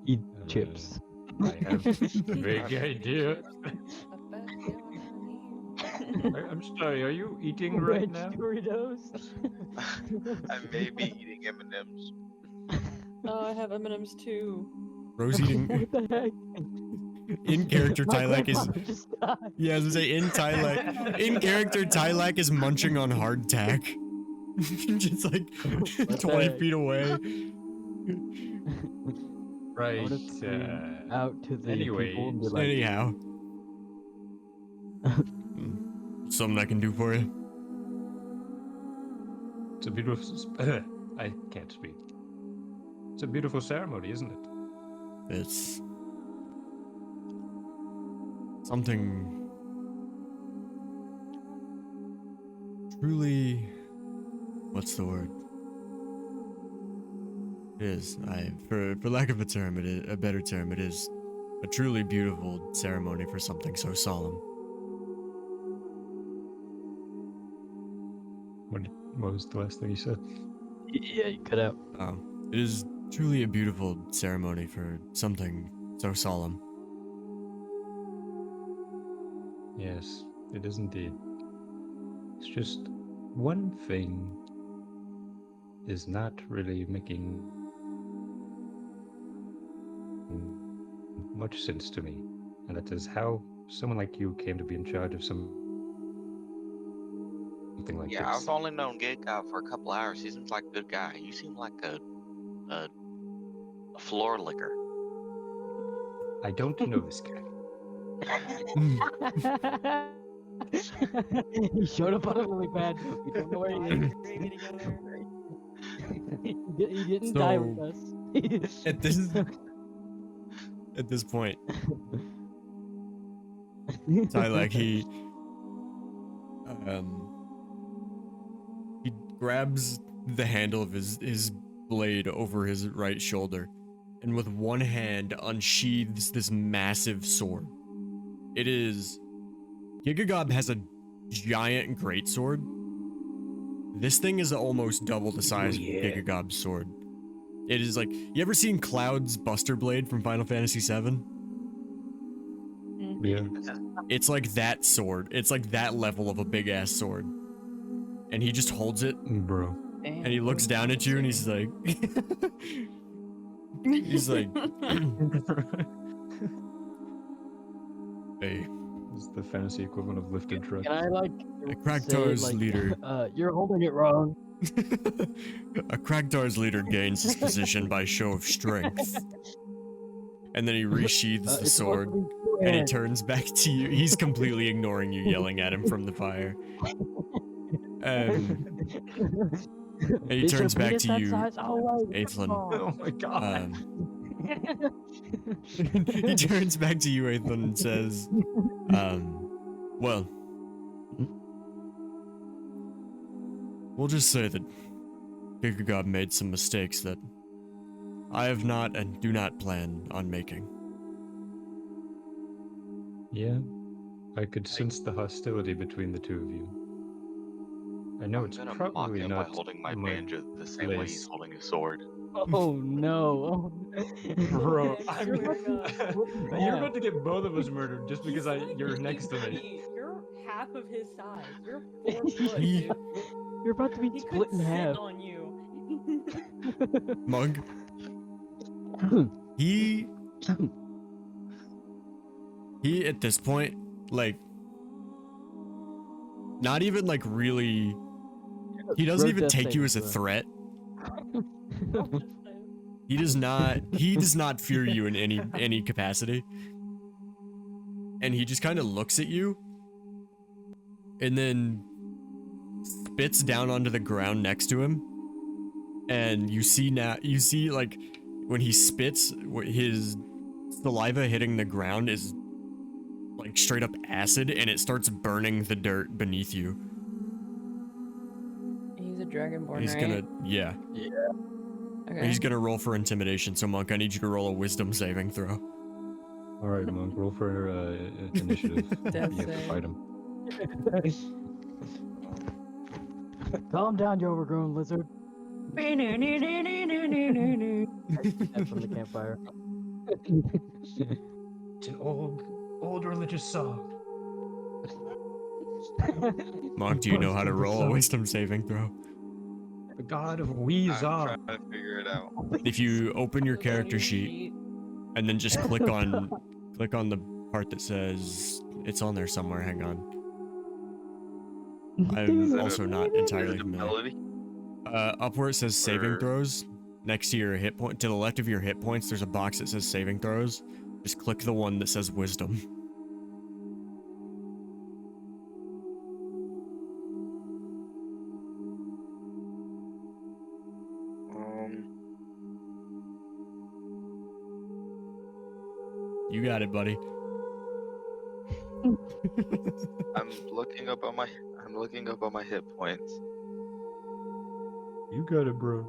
Eat chips. I have a vague idea. I'm sorry, are you eating right Ranch now? Doritos. I may be eating M&Ms. Oh, I have M&Ms too. Rose eating What the heck? in character. My Tylek is grandfather just died. yeah. I was gonna say in Tylek. In character, Tylek is munching on hardtack, just like the 20 heck? feet away. Right. I would've screamed out to the people and be anyways, like, Anyhow, something I can do for you. It's a beautiful. I can't speak. It's a beautiful ceremony, isn't it? It's something truly. What's the word? It is. For lack of a term, it is a better term. It is a truly beautiful ceremony for something so solemn. What was the last thing you said? yeah, you cut out. It is truly a beautiful ceremony for something so solemn. Yes, it is indeed. It's just one thing is not really making much sense to me, and that is how someone like you came to be in charge of something like Yeah, this. I've only known Gig Guy for a couple hours. He seems like a good guy. You seem like a floor licker. I don't know this guy. He showed up on a lily pad. We don't know where he is. Gravy together. He didn't die with us. At this point, Tylek, he grabs the handle of his blade over his right shoulder, and with one hand unsheathes this massive sword. It is. Gigagob has a giant greatsword. This thing is almost double the size of Gigagob's sword. It is like, you ever seen Cloud's Buster Blade from Final Fantasy VII? Yeah. It's like that sword. It's like that level of a big ass sword. And he just holds it Bro. and he looks down at you and he's like he's like hey, It's the fantasy equivalent of lifted truck. Can I like A say, Kraktar's like, leader. You're holding it wrong. A Kragdar's leader gains his position by show of strength. And then he resheathes the It's sword, supposed to be and he two-handed. turns back to you. He's completely ignoring you, yelling at him from the fire. And he Is your turns back penis to that you, size? Oh, wait. Aethlin. Oh my god. He turns back to you, Aethlin, and says, well, we'll just say that Gigagob made some mistakes that I have not and do not plan on making. Yeah, I could sense the hostility between the two of you. I know I'm it's gonna mock probably him not by holding my my banjo the same way he's place. holding his sword. Oh no. Bro, Yeah, I'm, you're about you're about to get both of us murdered just because you're next to me. You're half of his size. You're 4 foot, He- dude. You're about to be He split could in sit half. on you. Mug, he at this point, like, not even like really, he doesn't even Death take you saving as a throw. threat. He does not fear you in any capacity. And he just kind of looks at you and then spits down onto the ground next to him. And you see like when he spits, his saliva hitting the ground is like straight up acid, and it starts burning the dirt beneath you. He's a dragonborn, He's right? gonna, yeah. Okay. He's gonna roll for intimidation. So Monk, I need you to roll a wisdom saving throw. Alright, Monk, roll for initiative. Death You have to save. fight him. Calm down, you overgrown lizard. That's from the campfire. It's an old religious song. Monk, do you know how to roll a wisdom saving throw? The god of I'm Weezar. trying to figure it out. If you open your character sheet and then just click on the part that says it's on there somewhere. Hang on. Is I'm it also a- not is it entirely familiar. ability? Up where it says saving Or- throws, next to your hit point, to the left of your hit points, there's a box that says saving throws. Just click the one that says wisdom. You got it, buddy. I'm looking up on my hit points. You got it, bro.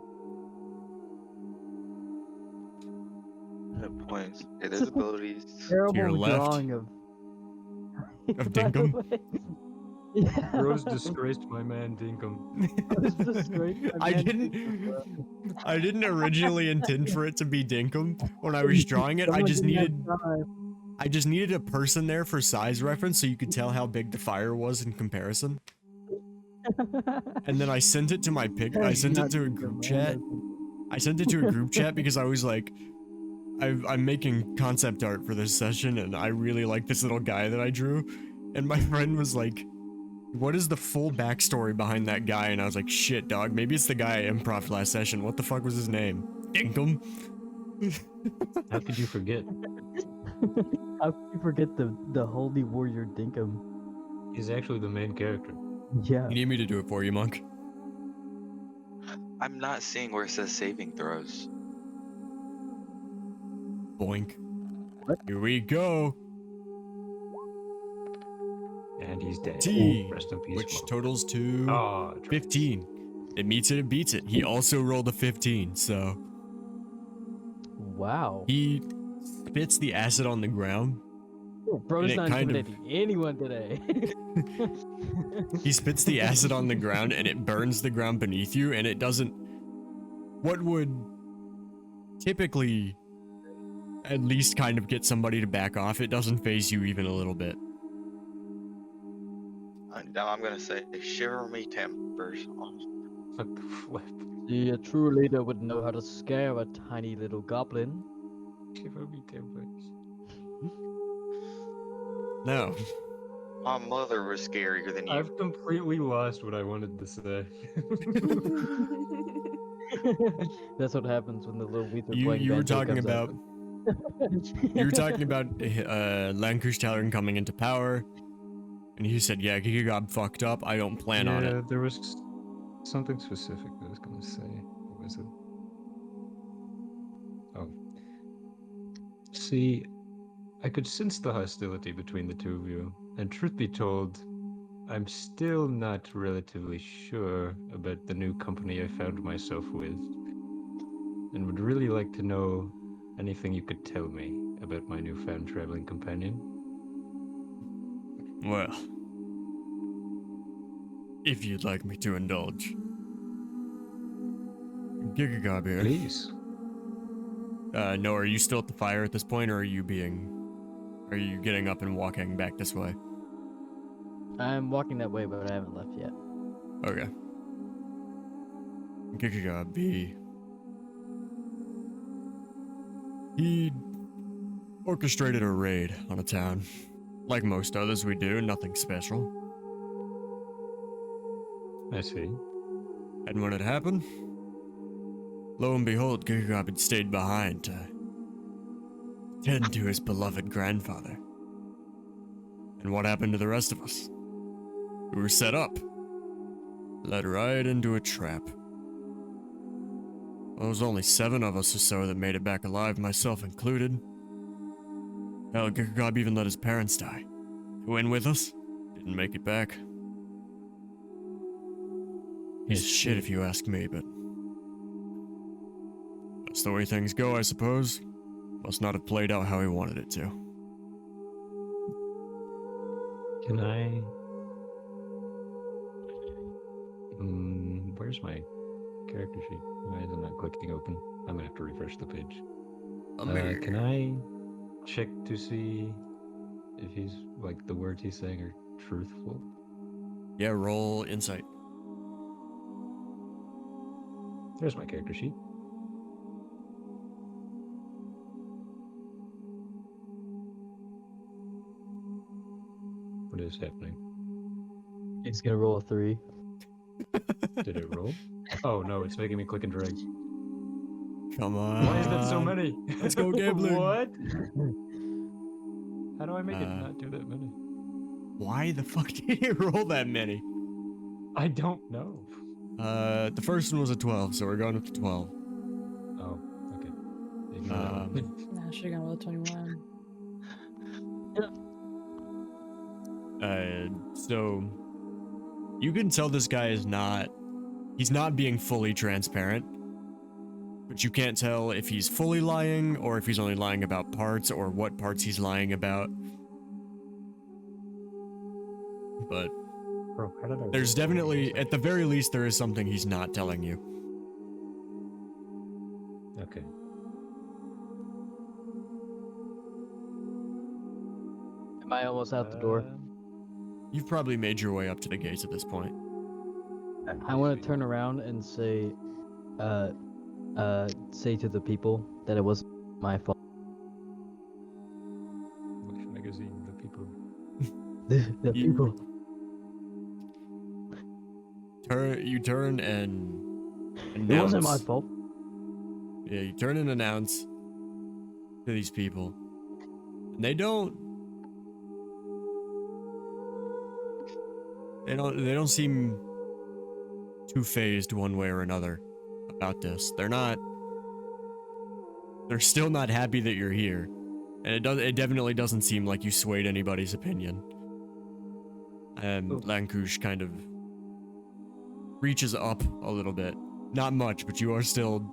Hit points. Okay, there's abilities. Terrible left drawing of of By the Dinkum. way- Yeah. Bro's disgraced my man Dinkum. Bro's disgraced my I man didn't. Dinkum, bro. I didn't originally intend for it to be Dinkum when I was drawing it. I Someone just didn't have needed. time. I just needed a person there for size reference so you could tell how big the fire was in comparison. And then I sent it to my pic. I sent it to a group chat. I sent it to a group chat because I was like, I'm making concept art for this session and I really like this little guy that I drew. And my friend was like, what is the full backstory behind that guy? And I was like, shit, dog. Maybe it's the guy I improv last session. What the fuck was his name? Dinkum? How could you forget? How could you forget the holy warrior Dinkum? He's actually the main character. Yeah. You need me to do it for you, Monk? I'm not seeing where it says saving throws. Boink. What? Here we go. And he's dead. T, Rest in peace, which Monk. totals to Ah, 15. It meets it, it beats it. He also rolled a 15, so Wow. he spits the acid on the ground. Bro's it not kind of- intimidating anyone today. He spits the acid on the ground and it burns the ground beneath you, and it doesn't. What would typically at least kind of get somebody to back off, it doesn't phase you even a little bit. Now I'm gonna say, shiver me timbers. What the flip? A true leader would know how to scare a tiny little goblin. Shiver me timbers. Now, My mother was scarier than you. I've completely lost what I wanted to say. That's what happens when the little weeds are You playing. you were banjo talking comes out. about you were talking about Lankush Talon coming into power, and you said, "Yeah, Gigagob fucked up. I don't plan on it." There was something specific I was gonna say. What was it? Oh. See, I could sense the hostility between the two of you, and truth be told, I'm still not relatively sure about the new company I found myself with, and would really like to know anything you could tell me about my newfound traveling companion. Well, if you'd like me to indulge, Gigagob here. Please. No, are you still at the fire at this point, or are you getting up and walking back this way? I'm walking that way, but I haven't left yet. Okay. Gigagob, he orchestrated a raid on a town. Like most others we do, nothing special. I see. And when it happened, lo and behold, Gigagob had stayed behind to tend to his beloved grandfather. And what happened to the rest of us? We were set up. Led right into a trap. Well, there was only 7 of us or so that made it back alive, myself included. Hell, Gigagob even let his parents die. Who in with us? Didn't make it back. He's shit if you ask me, but that's the way things go, I suppose. Must not have played out how he wanted it to. Can I... where's my character sheet? Why is it not clicking open? I'm gonna have to refresh the page. Can I check to see if he's, like, the words he's saying are truthful? Yeah, roll insight. There's my character sheet. What is happening? It's gonna roll a 3. Did it roll? Oh no, it's making me click and drag. Come on. Why is that so many? Let's go gambling. What? How do I make it not do that many? Why the fuck did it roll that many? I don't know. The first one was a 12, so we're going with the 12. Oh, okay. Ignore that one. Nah, I should've gone with a 21. So you can tell this guy is he's not being fully transparent, but you can't tell if he's fully lying or if he's only lying about parts or what parts he's lying about. But Bro, how did I there's roll definitely, that? at the very least, there is something he's not telling you. Okay. Am I almost out the door? You've probably made your way up to the gates at this point. I want to turn around and say to the people that it wasn't my fault. Which magazine? The people. The You- people. You turn and announce. It wasn't my fault. Yeah, you turn and announce to these people. And they don't seem too phased one way or another about this. They're still not happy that you're here. And it definitely doesn't seem like you swayed anybody's opinion. Lankush kind of reaches up a little bit. Not much, but you are still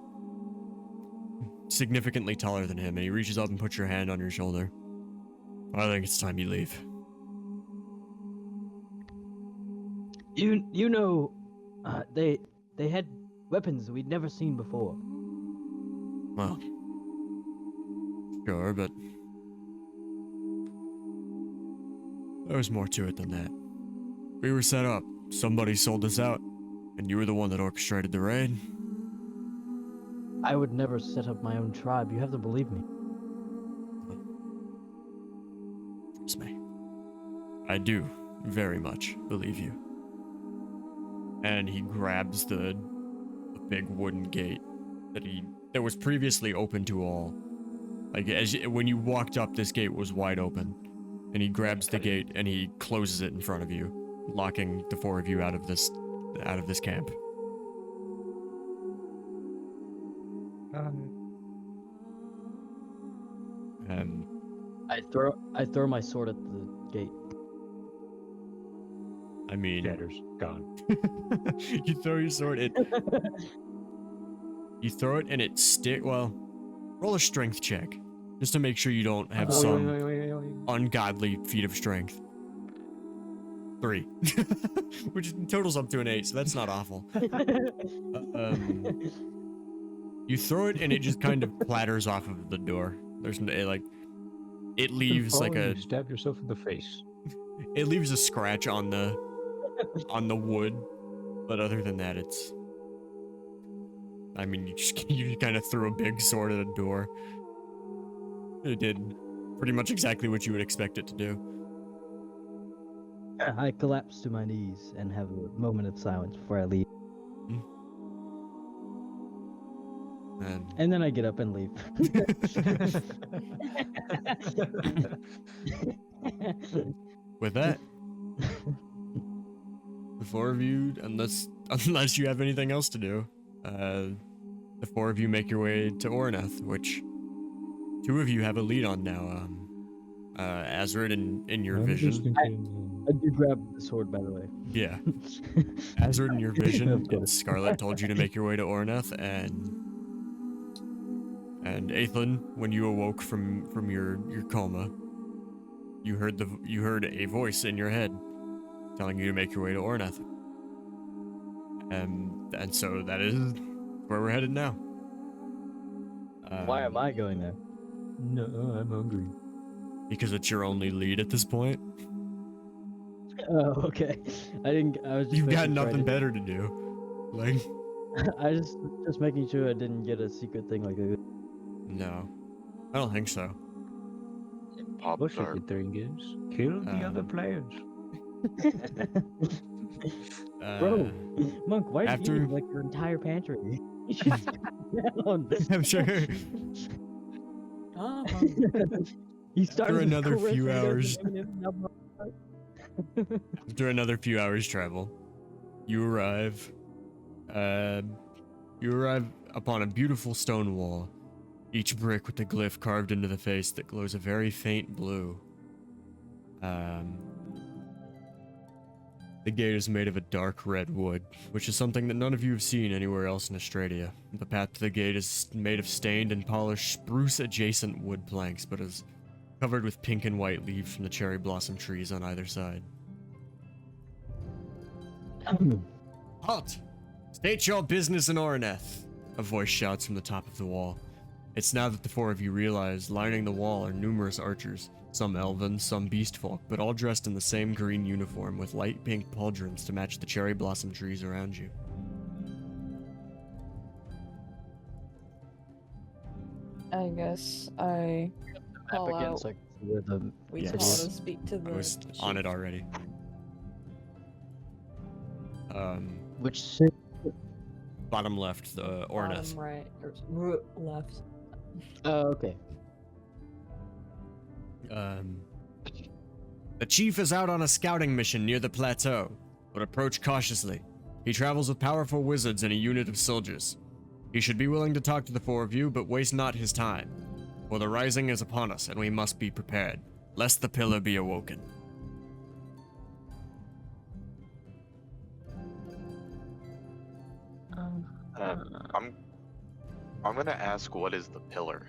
significantly taller than him, and he reaches up and puts your hand on your shoulder. I think it's time you leave. You know, they had weapons we'd never seen before. Well, sure, but there was more to it than that. We were set up. Somebody sold us out, and you were the one that orchestrated the raid. I would never set up my own tribe. You have to believe me. Trust me. I do. very much believe you. And he grabs the big wooden gate that was previously open to all. Like when you walked up, this gate was wide open, and he grabs the gate and he closes it in front of you, locking the four of you out of this camp. I throw my sword at the gate. I mean, Shatter's gone. you throw your sword. You throw it and it well, roll a strength check, just to make sure you don't have some ungodly feat of strength. 3, which totals up to an 8, so that's not awful. You throw it and it just kind of clatters off of the door. There's no, it leaves like You stab yourself in the face. it leaves a scratch on the wood, but other than that, it's. I mean, you kind of threw a big sword at a door. It did pretty much exactly what you would expect it to do. I collapse to my knees and have a moment of silence before I leave. And then I get up and leave. With that, the four of you, unless you have anything else to do, the four of you make your way to Ornath, which 2 of you have a lead on now. Azrid in your vision. I do grab the sword, by the way. Yeah. Azrid in your vision, Scarlet told you to make your way to Ornath, and Aethlin, when you awoke from your coma, you heard a voice in your head telling you to make your way to Ornath. And so that is where we're headed now. Why am I going there? No, I'm hungry. Because it's your only lead at this point. Oh, okay. I was just You've got making sure I nothing didn't- better to do. Like, I just making sure I didn't get a secret thing like a. no, I don't think so. Pop What Tart. your thing is kill the other players. Bro, Monk, why did after- you eat like your entire pantry? You should sit down. I'm sure. Ah, He started his another career few as a hours. number- After another few hours travel, you arrive. You arrive upon a beautiful stone wall, each brick with a glyph carved into the face that glows a very faint blue. The gate is made of a dark red wood, which is something that none of you have seen anywhere else in Australia. The path to the gate is made of stained and polished spruce-adjacent wood planks, but is covered with pink and white leaves from the cherry blossom trees on either side. Halt! State your business in Ornath, a voice shouts from the top of the wall. It's now that the four of you realize lining the wall are numerous archers, some elven, some beast folk, but all dressed in the same green uniform with light pink pauldrons to match the cherry blossom trees around you. I guess I Up call again, out. so I can see where the We Yes. call to speak to the. I was on it already. which city? Bottom left, the Ornath. Bottom right or left. Oh, okay. The chief is out on a scouting mission near the plateau, but approach cautiously. He travels with powerful wizards and a unit of soldiers. He should be willing to talk to the four of you, but waste not his time. For the rising is upon us, and we must be prepared, lest the pillar be awoken. I'm gonna ask, what is the pillar?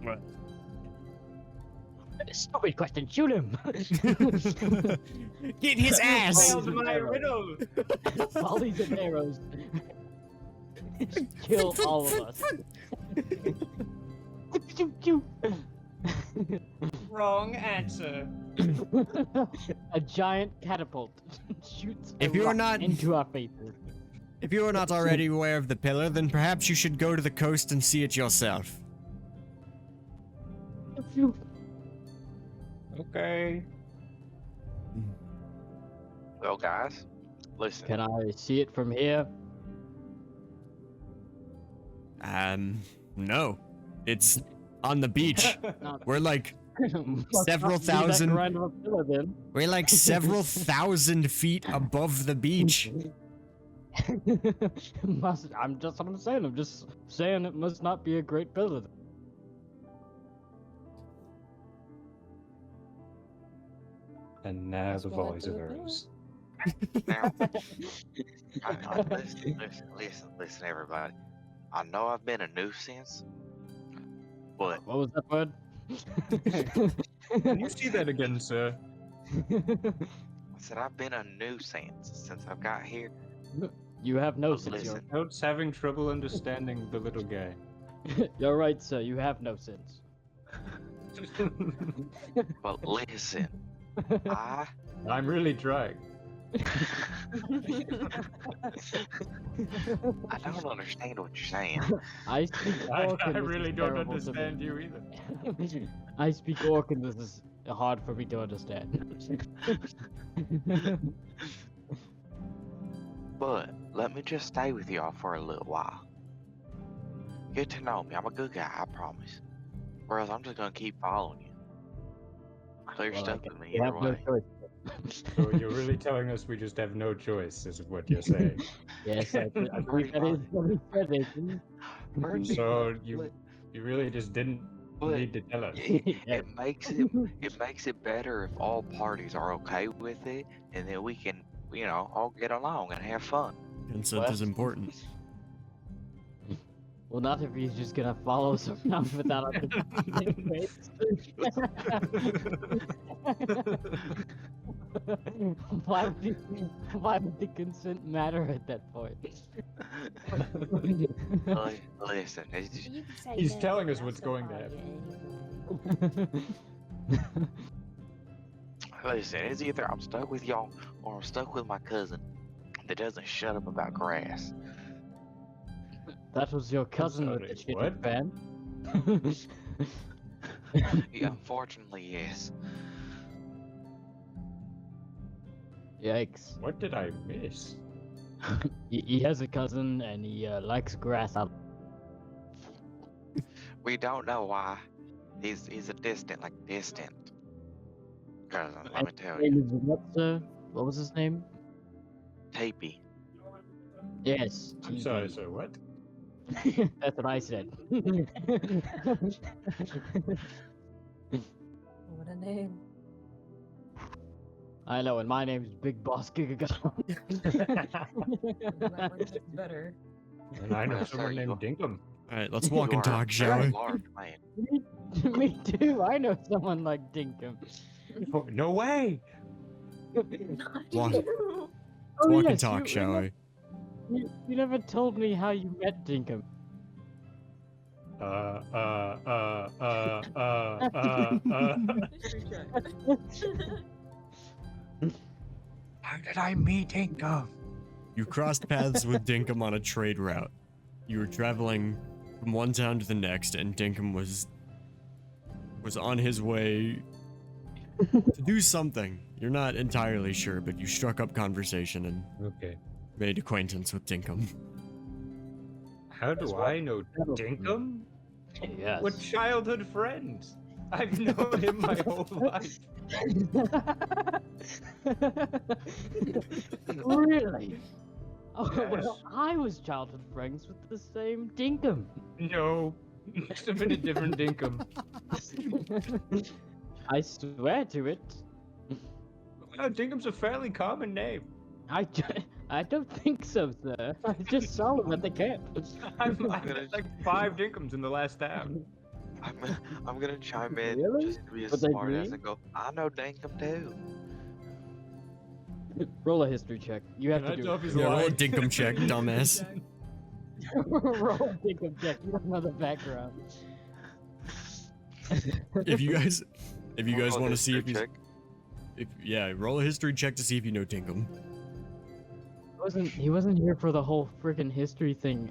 What? Stupid question. Shoot him. Get his ass! Fails my riddle. Volleys and arrows. Kill all of us. Wrong answer. A giant catapult shoots If a you're rock not- into our faces. If you are not already aware of the pillar, then perhaps you should go to the coast and see it yourself. Okay. Well, guys, listen. Can I see it from here? No. It's on the beach. No. We're like Must Several not be that thousand- grand of a pillar, then. we're like several thousand feet above the beach. I'm saying. I'm just saying it must not be a great pillar. And now That's the what I voice do. arose. Now, listen, everybody. I know I've been a nuisance, but What was that word? Can you see that again, sir? I said I've been a nuisance since I've got here. You have no But sense. listen, Scouts having trouble understanding the little guy. You're right, sir. You have no sense. but listen, I I'm really trying. I don't understand what you're saying. I speak Orc. I and this really is don't terrible to me. understand you either. I speak Orc, and this is hard for me to understand. But let me just stay with y'all for a little while. Get to know me. I'm a good guy, I promise. Or else I'm just gonna keep following you. So you're Well, I stuck guess with me you either have no way. choice. So you're really telling us we just have no choice, is what you're saying. Yes, I Pretty believe that is what he said, Nathan. So you really just didn't But need to tell us. it makes it better if all parties are okay with it, and then we can, all get along and have fun. Consent is important. Well, not if he's just gonna follow us around without us. why would the consent matter at that point? Listen, it's just, You could say He's no, telling but us I'm what's still going to calling you anyway. listen, it's either I'm stuck with y'all or I'm stuck with my cousin that doesn't shut up about grass. That was your cousin with the sorry, shitty what? fan. Yeah, unfortunately, yes. Yikes. What did I miss? He has a cousin and he likes grass out. We don't know why. He's a distant cousin. Let me tell you, What, sir? What was his name? Tapey. Yes. I'm sorry, sir, what? That's what I said. What a name. I know, and my name's Big Boss Gigagon. That one gets better. And I know Well, someone sir, named Dinkum. Alright, let's walk and You are talk, a shall very we? large man. Me too. I know someone like Dinkum. Oh, no way! Walk, Oh, walk and yes, talk, you- shall we? You never told me how you met Dinkum. History check. How did I meet Dinkum? You crossed paths with Dinkum on a trade route. You were traveling from one town to the next, and Dinkum was on his way to do something. You're not entirely sure, but you struck up conversation and Okay. made acquaintance with Dinkum. How do I know That'll- Dinkum? Yes. What childhood friends? I've known him my whole life. Really? Oh, Yes. well, I was childhood friends with the same Dinkum. No, must have been a different Dinkum. I swear to it. Wow, Dinkum's a fairly common name. I don't think so, sir. I just saw him at the camp. I've met like 5 Dinkums in the last town. I'm gonna chime in Really? just to be a What they smart ass mean? and go, I know Dinkum too. Roll a history check. You have Can I to do tell it. if he's Yeah, roll a lying? Dinkum check, dumbass. Roll a Dinkum check. You don't know the background. If you guys Roll a want to see if history he's, check. roll a history check to see if you know Dinkum. He wasn't here for the whole freaking history thing.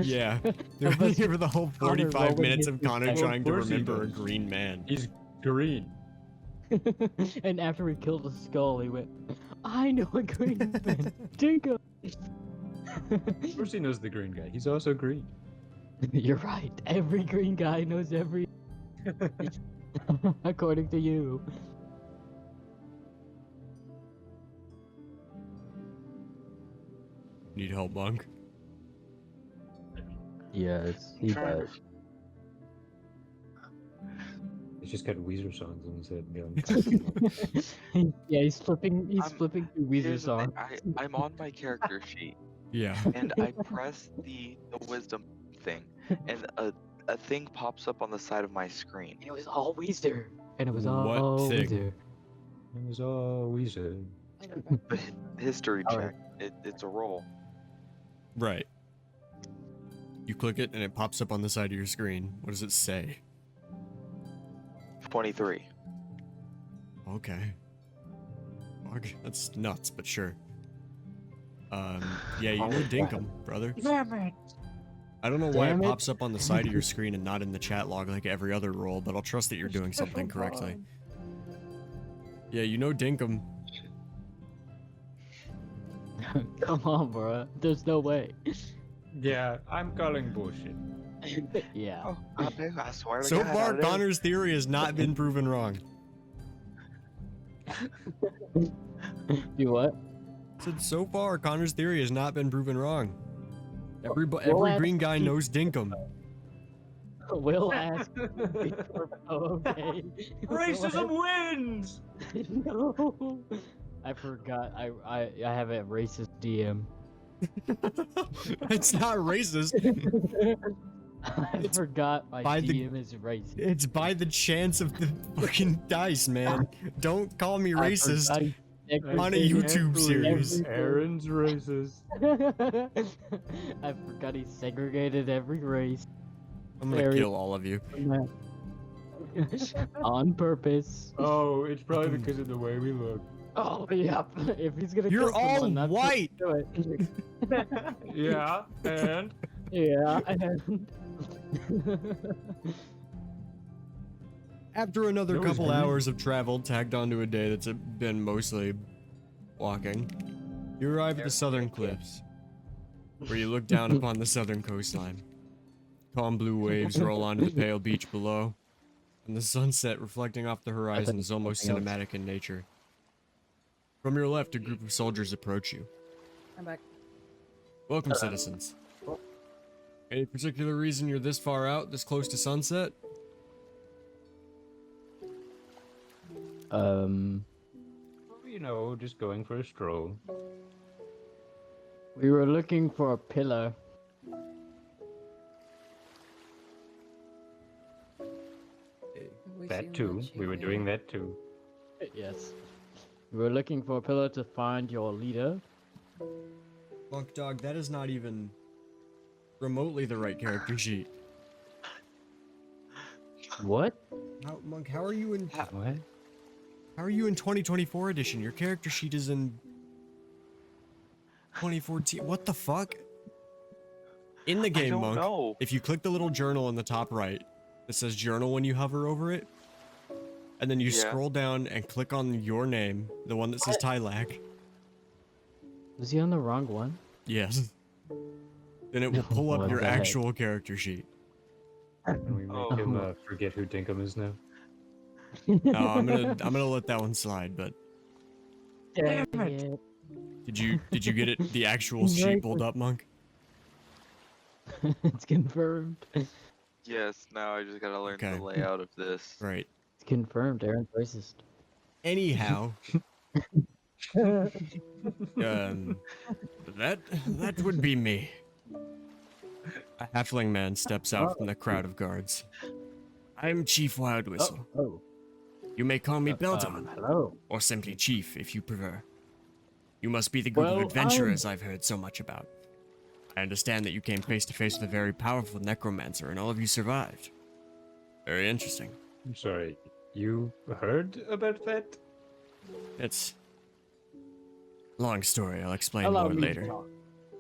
Yeah, they're Of us- here for the whole Connor 45 rolling minutes of history Connor check. trying to Of course he remember a does. green man. He's green. And after we killed the skull, he went, I know a green man, Dingo. Of course he knows the green guy. He's also green. You're right. Every green guy knows every. According to you. Need help, Monk? Yes, he does. He's just got Weezer songs in his head. Going, Yeah, he's flipping. He's I'm- flipping through Weezer Here's the thing, songs. I'm on my character sheet, Yeah. and I press the wisdom thing, and a thing pops up on the side of my screen. It was all Weezer, and it was What all thing? Weezer. it was all Weezer. The history Alright. check. It's a roll. Right. You click it and it pops up on the side of your screen. What does it say? 23. Okay. Fuck, that's nuts, but sure. Yeah, you Oh, know Dinkum, brother. I don't know why it Damn it. pops up on the side of your screen and not in the chat log like every other role, but I'll trust that you're doing something correctly. Yeah, you know Dinkum. Come on, bro. There's no way. Yeah, I'm calling bullshit. Yeah. Oh, I do. I swear to So God, far, I do. Connor's theory has not been proven wrong. Do what? Said so far, Connor's theory has not been proven wrong. Every Well, every green guy knows Dinkum. Will ask. Okay. Racism wins! No. I forgot. I have a racist DM. It's not racist. I forgot my by the- DM is racist. It's by the chance of the fucking dice, man. Don't call me racist. On a YouTube series. Aaron's racist. I forgot he segregated every race I'm gonna Very- kill all of you. on purpose. Oh, it's probably because of the way we look. Oh, yeah. If he's gonna You're kill someone, all that's white. Do it. Yeah, and Yeah. And... After another No, he's couple green. hours of travel tagged onto a day that's been mostly walking, you arrive at the southern cliffs, where you look down upon the southern coastline. Calm blue waves roll onto the pale beach below, and the sunset reflecting off the horizon is almost something else. cinematic in nature. From your left, a group of soldiers approach you. I'm back. Welcome, citizens. Any particular reason you're this far out, this close to sunset? you know, just going for a stroll. We were looking for a pillar. That too. We were doing that too. Yes. We were looking for a pillar to find your leader. Monk Dog, that is not even remotely the right character sheet. What? Monk, how are you in What? how are you in 2024 edition? Your character sheet is in 2014. What the fuck? In the I game, don't Monk, know. if you click the little journal in the top right, it says journal when you hover over it, and then you Yeah. scroll down and click on your name, the one that says Tylak. Was he on the wrong one? Yes. Then it will pull up What your the heck? actual character sheet. Can we make Oh. him forget who Dinkum is now? No, I'm gonna let that one slide. But Damn it. did you get it? The actual sheet pulled up, Monk? It's confirmed. Yes, now I just gotta learn Okay. the layout of this. Right. It's confirmed. Aaron's racist. Anyhow, that would be me. A halfling man steps out from the crowd of guards. I'm Chief Wild Whistle. Oh. You may call me Beldon, Hello. or simply Chief if you prefer. You must be the group Well, of adventurers I've heard so much about. I understand that you came face to face with a very powerful necromancer, and all of you survived. Very interesting. I'm sorry. You heard about that? It's long story. I'll explain Allow more me to later. talk.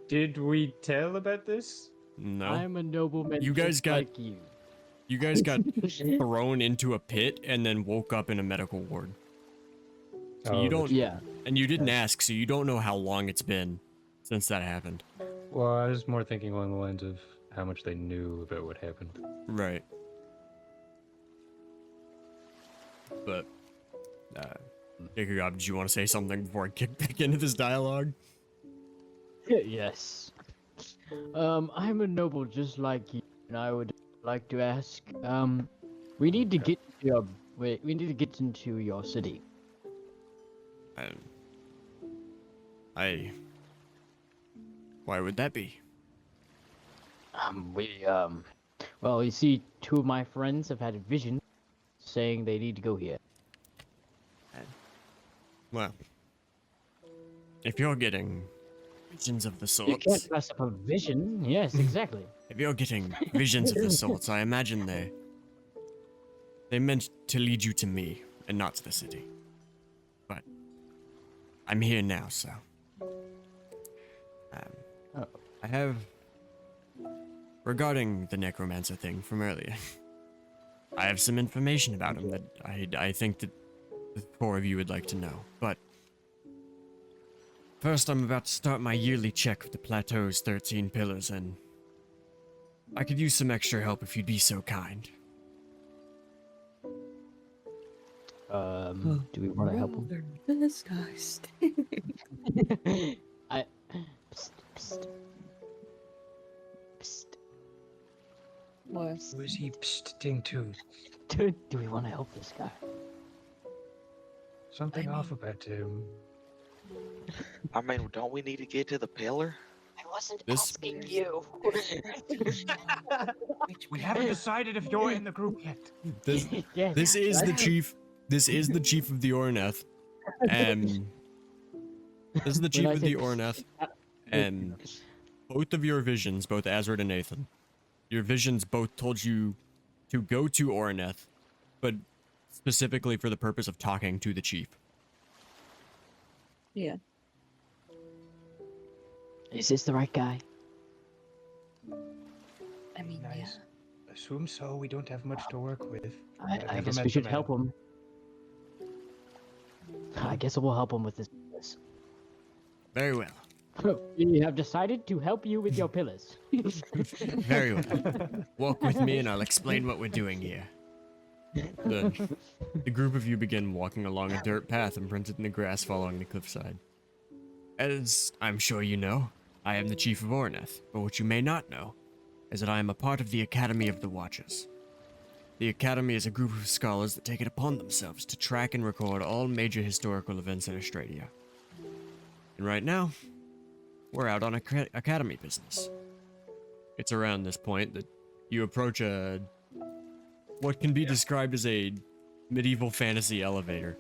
Did we tell about this? No, I'm a nobleman. You guys just got- like you. you guys got thrown into a pit and then woke up in a medical ward. So you Oh, don't, Yeah. and you didn't ask, so you don't know how long it's been since that happened. Well, I was more thinking along the lines of how much they knew about what happened. Right. But, Jacob, did you want to say something before I kick back into this dialogue? Yes. I'm a noble just like you, and I would like to ask, we need to get to your, we need to get into your city. Why would that be? Well, you see, two of my friends have had a vision saying they need to go here. Well, if you're getting visions of the You can't sorts, pass up a vision. Yes, exactly. if you're getting visions of the sorts, I imagine they meant to lead you to me and not to the city. But I'm here now, so I have regarding the necromancer thing from earlier. I have some information about him that I think that the four of you would like to know. But first, I'm about to start my yearly check of the plateau's 13 pillars, and I could use some extra help if you'd be so kind. Do we want to help him? This guy's I. Psst, psst. Psst. What? Who is he psting to? Do we want to help this guy? Something off about him. I mean, don't we need to get to the pillar? I wasn't This- asking you. We haven't decided if you're in the group yet. This Yes, this is the right? chief. This is the chief of the Orneth, and this is the chief When I of the say Orneth, and both of your visions, both Azrid and Nathan, your visions both told you to go to Orneth, but specifically for the purpose of talking to the chief. Yeah. Is this the right guy? I mean, Nice. Assume so. We don't have much to work with. I Never guess met we the should man. help him. I guess we'll help him with this. Very well. We have decided to help you with your pillars. Very well. Walk with me and I'll explain what we're doing here. The group of you begin walking along a dirt path imprinted in the grass following the cliffside. As I'm sure you know, I am the chief of Orneth, but what you may not know is that I am a part of the Academy of the Watchers. The Academy is a group of scholars that take it upon themselves to track and record all major historical events in Australia. And right now, we're out on academy business. It's around this point that you approach what can be described as a medieval fantasy elevator.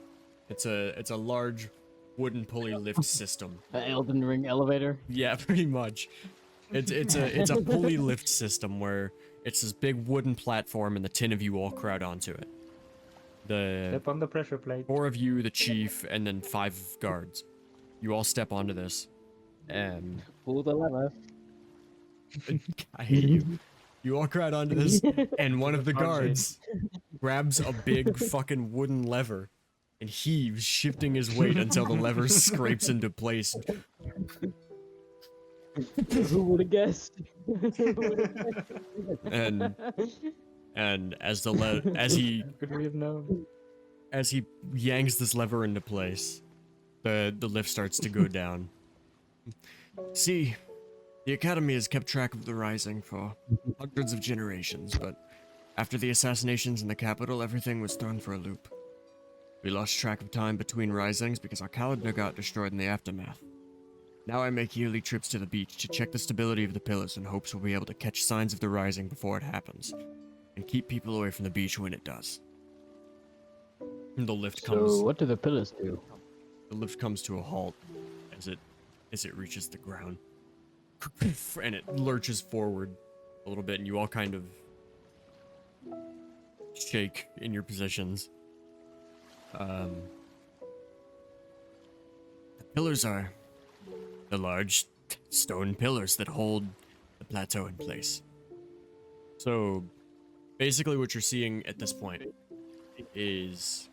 It's a large wooden pulley lift system. An Elden Ring elevator. Yeah, pretty much. It's a pulley lift system where it's this big wooden platform and the 10 of you all crowd onto it. The Step on the pressure plate. 4 of you, the chief, and then 5 guards. You all step onto this, and Pull the lever. I hate you. You all crowd onto this, and one of the guards grabs a big fucking wooden lever and heaves, shifting his weight until the lever scrapes into place. Who would have guessed? And as he Could we have known? as he yanks this lever into place, the lift starts to go down. See, the Academy has kept track of the Rising for hundreds of generations, but after the assassinations in the capital, everything was thrown for a loop. We lost track of time between Risings because our calendar got destroyed in the aftermath. Now I make yearly trips to the beach to check the stability of the pillars in hopes we'll be able to catch signs of the Rising before it happens, and keep people away from the beach when it does. The lift comes. So what do the pillars do? The lift comes to a halt as it reaches the ground. And it lurches forward a little bit, and you all kind of shake in your positions. The pillars are the large stone pillars that hold the plateau in place. So, basically what you're seeing at this point is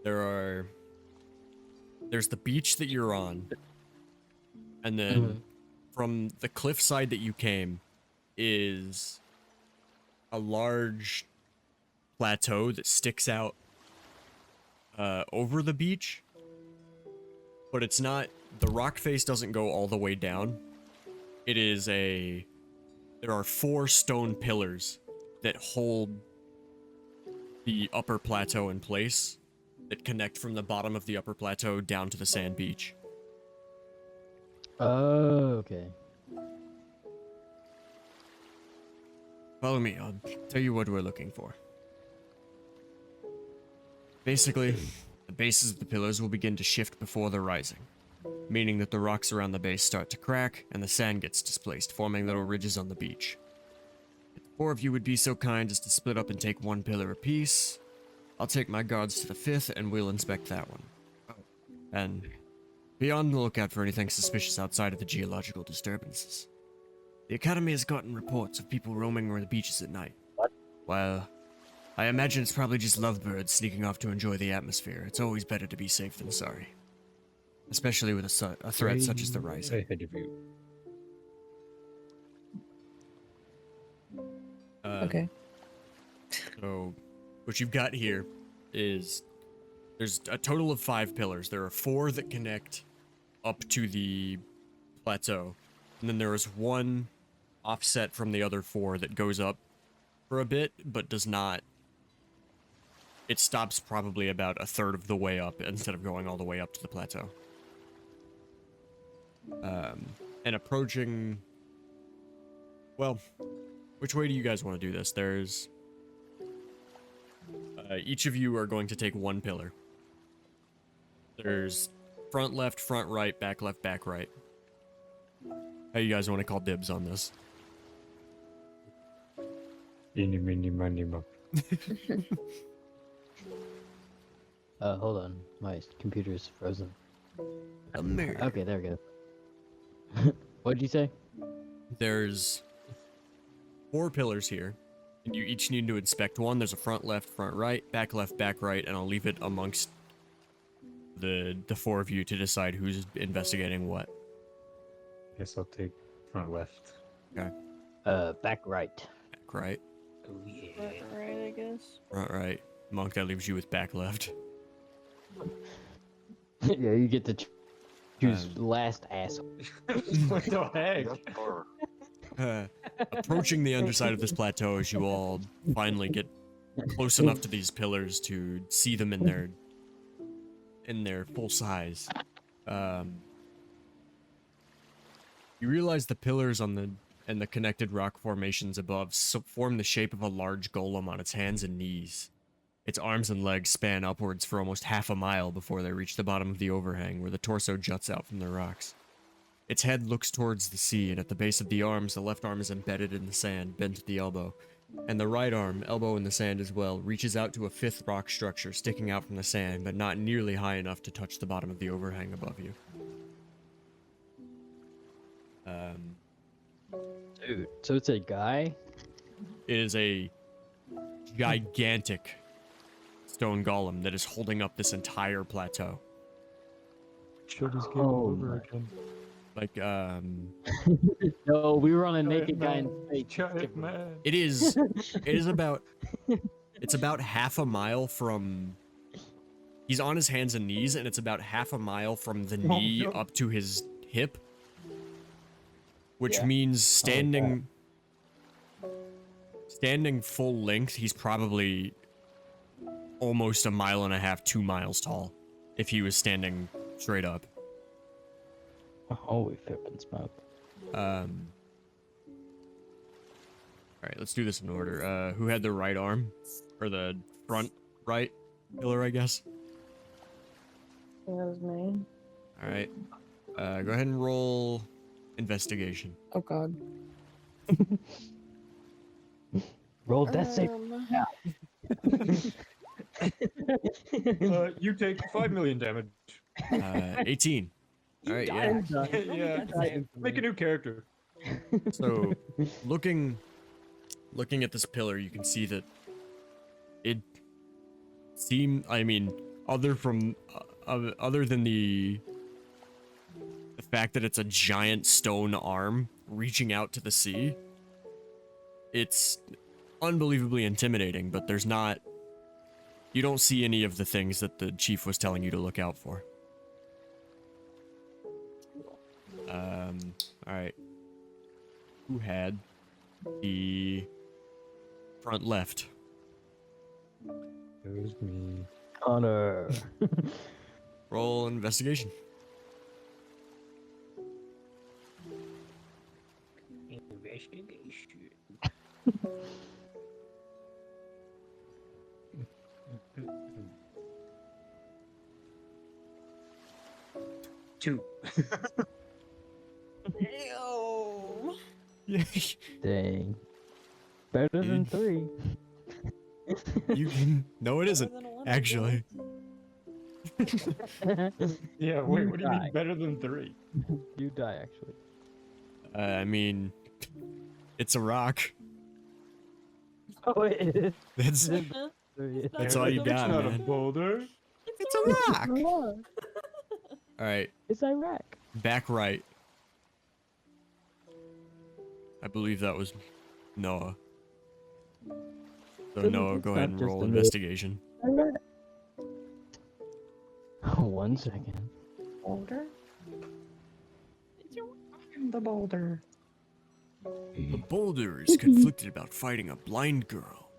there's the beach that you're on, and then from the cliffside that you came is a large plateau that sticks out over the beach, but it's not, the rock face doesn't go all the way down. It is there are 4 stone pillars that hold the upper plateau in place, that connect from the bottom of the upper plateau down to the sand beach. Oh, okay. Follow me, I'll tell you what we're looking for. Basically, the bases of the pillars will begin to shift before the rising, meaning that the rocks around the base start to crack and the sand gets displaced, forming little ridges on the beach. If the 4 of you would be so kind as to split up and take 1 pillar apiece, I'll take my guards to the 5th and we'll inspect that one. And be on the lookout for anything suspicious outside of the geological disturbances. The Academy has gotten reports of people roaming around the beaches at night. Well, I imagine it's probably just lovebirds sneaking off to enjoy the atmosphere. It's always better to be safe than sorry. Especially with a threat such as the rising. Ahead of you. Okay. So, what you've got here is there's a total of 5 pillars. There are 4 that connect up to the plateau, and then there is 1 offset from the other 4 that goes up for a bit, but does not. It stops probably about a third of the way up instead of going all the way up to the plateau. And approaching. Well, which way do you guys want to do this? There's. Each of you are going to take 1 pillar. There's front left, front right, back left, back right. How you guys want to call dibs on this? Eeny, meeny, miny, mo. Hold on. My computer is frozen. Okay, there we go. What'd you say? There's 4 pillars here, and you each need to inspect 1. There's a front left, front right, back left, back right, and I'll leave it amongst the 4 of you to decide who's investigating what. Guess I'll take front left. Okay. Back right. Back right, Oh yeah. Right, I guess. front right. Monk, that leaves you with back left. Yeah, you get to choose last asshole. What the heck? Approaching the underside of this plateau as you all finally get close enough to these pillars to see them in their full size. You realize the pillars and the connected rock formations above form the shape of a large golem on its hands and knees. Its arms and legs span upwards for almost half a mile before they reach the bottom of the overhang, where the torso juts out from the rocks. Its head looks towards the sea, and at the base of the arms, the left arm is embedded in the sand, bent at the elbow. And the right arm, elbow in the sand as well, reaches out to a 5th rock structure sticking out from the sand, but not nearly high enough to touch the bottom of the overhang above you. Dude, so it's a guy? It is a gigantic stone golem that is holding up this entire plateau. Should his game Oh over my. again? Like, No, we were on a Giant naked guy in man, space. Giant man. it is about, it's about half a mile from, he's on his hands and knees, and it's about half a mile from the knee no. up to his hip, which Yeah. means standing full length, he's probably almost a mile and a half, 2 miles tall, if he was standing straight up. Holy flippin' smoke. Alright, let's do this in order. Who had the right arm? Or the front right pillar, I guess? That was me. Alright. Go ahead and roll investigation. Oh god. Roll death save. You take 5 million damage. 18. Alright, yeah. Yeah. Make a new character. So, looking at this pillar, you can see that it seemed, I mean, other than the fact that it's a giant stone arm reaching out to the sea, it's unbelievably intimidating, but there's not, you don't see any of the things that the chief was telling you to look out for. Alright. Who had the front left? It was me. Connor. Roll investigation. Investigation. 2. Ew. Yeah. Dang. Better than 3. You can. No, it isn't. Better than 11, Actually. Yeah, wait, what do you die. mean better than 3? You die, actually. I mean, it's a rock. Oh, it is. That's That's all you got, Not a man. boulder. It's a rock. Iraq. All right, It's Iraq. back right. I believe that was Noah. So Doesn't- Noah, it's go not ahead and just roll a investigation. Iraq. 1 second. Boulder? I'm the boulder. The boulder is conflicted about fighting a blind girl.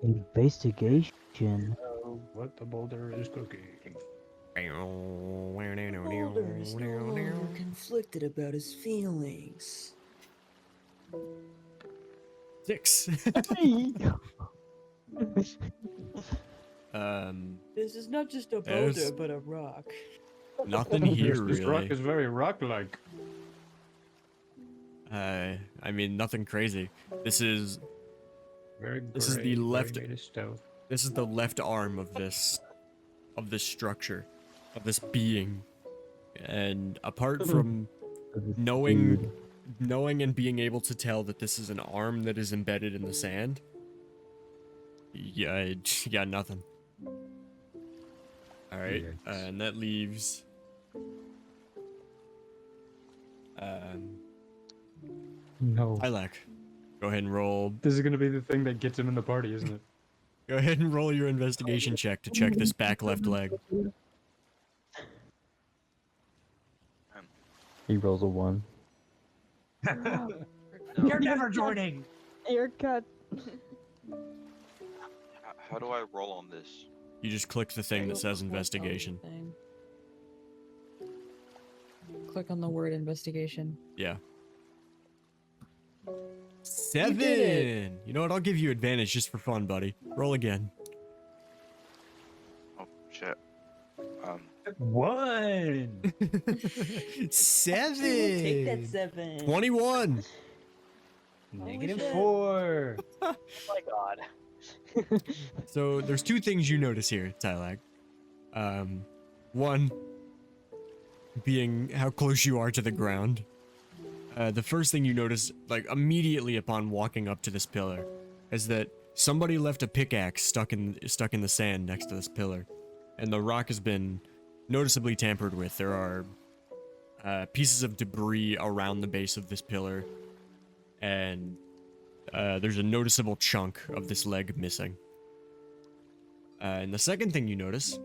Investigation. Oh, what the boulder is cooking. Boulder is no longer conflicted about his feelings. 6. This is not just a There's- boulder, but a rock. Nothing here This rock really. is very rock-like. I mean, nothing crazy. This is Very This is gray, the very left- made of stone. the left arm of this structure, of this being. And apart from knowing and being able to tell that this is an arm that is embedded in the sand, yeah, you got nothing. All right, Yikes. and that leaves No. Ilak. Go ahead and roll. This is gonna be the thing that gets him in the party, isn't it? Go ahead and roll your investigation check to check this back left leg. He rolls a 1. You're never joining. Haircut. How do I roll on this? You just click the thing that says Click on the investigation. thing. Click on the word investigation. Yeah. did it. 7. You know what? I'll give you advantage just for fun, buddy. Roll again. Oh shit. 1. 7. Take that 7. 21. Negative shit. 4. Oh my god. So there's 2 things you notice here, Tylag. One being how close you are to the ground. The first thing you notice, like immediately upon walking up to this pillar, is that somebody left a pickaxe stuck in the sand next to this pillar, and the rock has been noticeably tampered with. There are pieces of debris around the base of this pillar, and there's a noticeable chunk of this leg missing. And the second thing you notice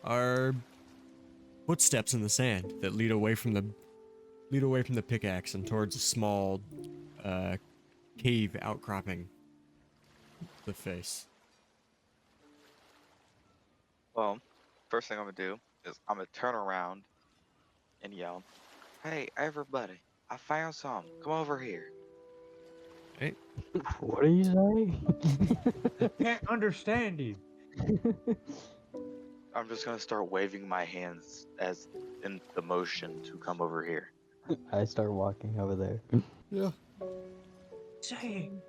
are footsteps in the sand that lead away from the pickaxe and towards a small cave outcropping the face. Well, first thing I'm gonna do is I'm gonna turn around and yell, "Hey, everybody! I found some. Come over here." What do you say? Can't understand you. I'm just gonna start waving my hands as in the motion to come over here. I start walking over there. Yeah. Saying.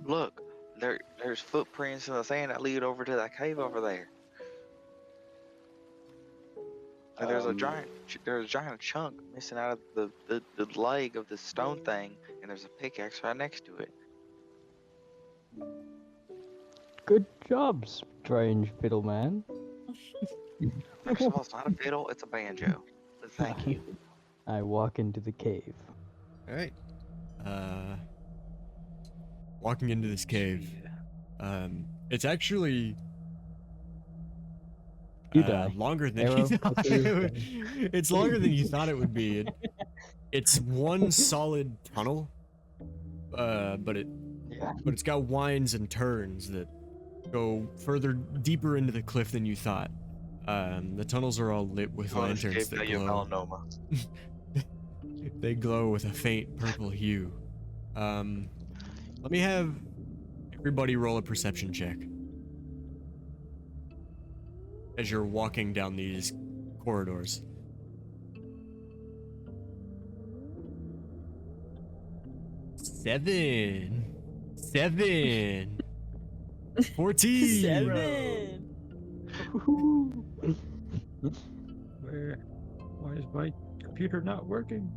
Look, there's footprints in the sand that lead over to that cave over there. And there's a giant chunk missing out of the leg of the stone thing, and there's a pickaxe right next to it. Good job, strange fiddleman. First of all, it's not a fiddle, it's a banjo. But thank you. I walk into the cave. All right. Walking into this cave. It's actually You die. longer than Arrow, you thought that's it what would. It's longer than you thought it would be. It's one solid tunnel, but it's got winds and turns that go further deeper into the cliff than you thought. The tunnels are all lit with You wanna lanterns escape that now, you glow. melanoma. They glow with a faint purple hue. Let me have everybody roll a perception check as you're walking down these corridors. Seven. 14. 7. Why is my computer not working?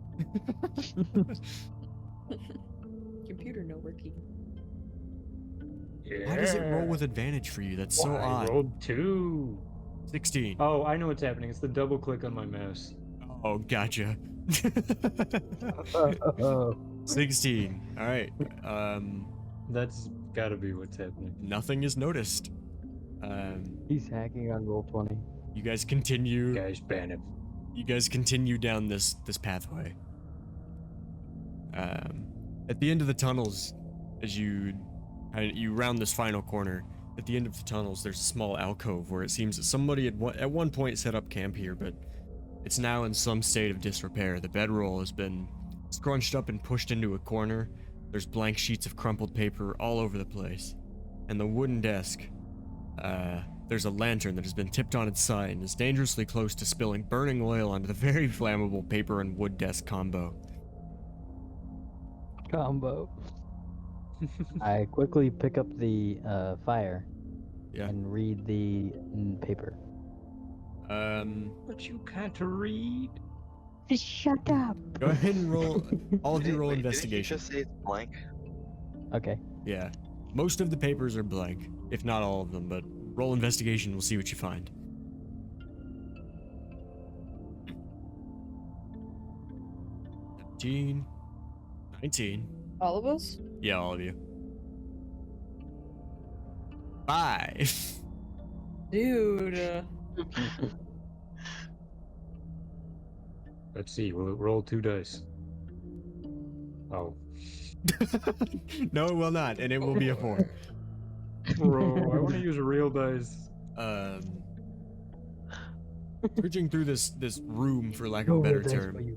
Computer no working. Yeah. Why does it roll with advantage for you? That's so I odd. rolled 2. 16. Oh, I know what's happening. It's the double click on my mouse. Oh, gotcha. 16. All right. That's gotta be what's happening. Nothing is noticed. He's hacking on Roll20. You guys continue. Guys, ban him. You guys continue down this pathway. At the end of the tunnels, as you round this final corner, at the end of the tunnels, there's a small alcove where it seems that somebody at one point set up camp here, but it's now in some state of disrepair. The bedroll has been scrunched up and pushed into a corner. There's blank sheets of crumpled paper all over the place. And the wooden desk, there's a lantern that has been tipped on its side and is dangerously close to spilling burning oil onto the very flammable paper and wood desk combo. I quickly pick up the fire Yeah. and read the paper. But you can't read. Shut up. Go ahead and roll. All of you roll Wait, didn't you investigation. just say it's blank? Okay. Yeah. Most of the papers are blank, if not all of them, but roll investigation, we'll see what you find. 17, 19. All of us? Yeah, all of you. 5. Dude. Let's see. Will it roll 2 dice? Oh. No, it will not, and it will be a 4. Bro, I want to use a real dice. Searching through this room, for lack of a better term,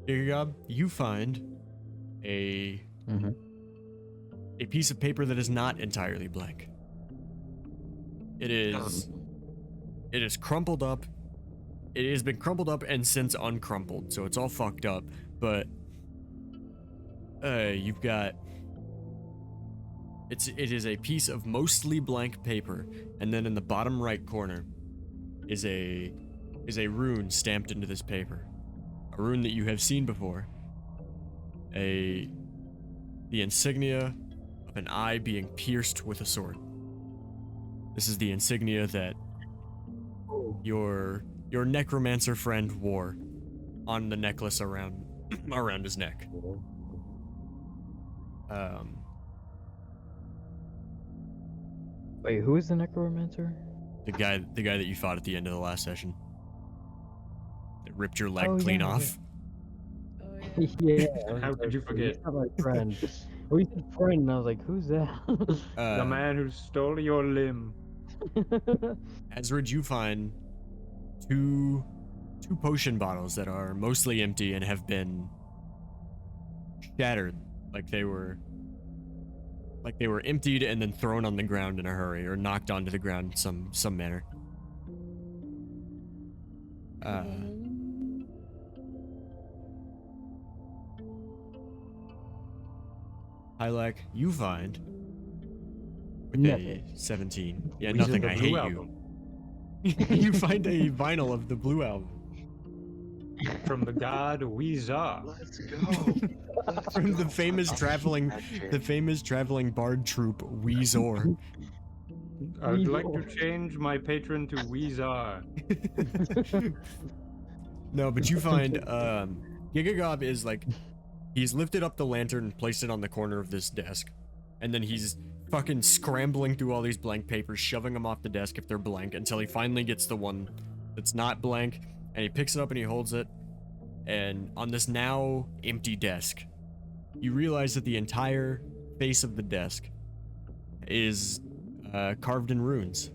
Gigagob, you find a piece of paper that is not entirely blank. It is crumpled up. It has been crumpled up and since uncrumpled, so it's all fucked up. But you've got it is a piece of mostly blank paper, and then in the bottom right corner is a rune stamped into this paper. A rune that you have seen before. The insignia of an eye being pierced with a sword. This is the insignia that your necromancer friend wore on the necklace around his neck. Wait, who is the necromancer? The guy that you fought at the end of the last session. That ripped your leg Oh, clean yeah, off. Oh, yeah. Yeah. How could you forget? He's not my friend. We said friend, and I was like, who's that? The man who stole your limb. Ezrid, you find two potion bottles that are mostly empty and have been shattered, like they were emptied and then thrown on the ground in a hurry, or knocked onto the ground in some manner. Hylak, you find with a 17. Yeah, These are nothing. the I Blue hate Album. you. You find a vinyl of the Blue Album. from the god Weezar. Let's go. Let's From the go. famous I'm traveling, that shit. the famous traveling bard troupe Weezor. I would like to change my patron to Weezar. No, but you find Gigagob is like, he's lifted up the lantern and placed it on the corner of this desk, and then he's fucking scrambling through all these blank papers, shoving them off the desk if they're blank, until he finally gets the one that's not blank, and he picks it up and he holds it, and on this now empty desk, you realize that the entire face of the desk is carved in runes.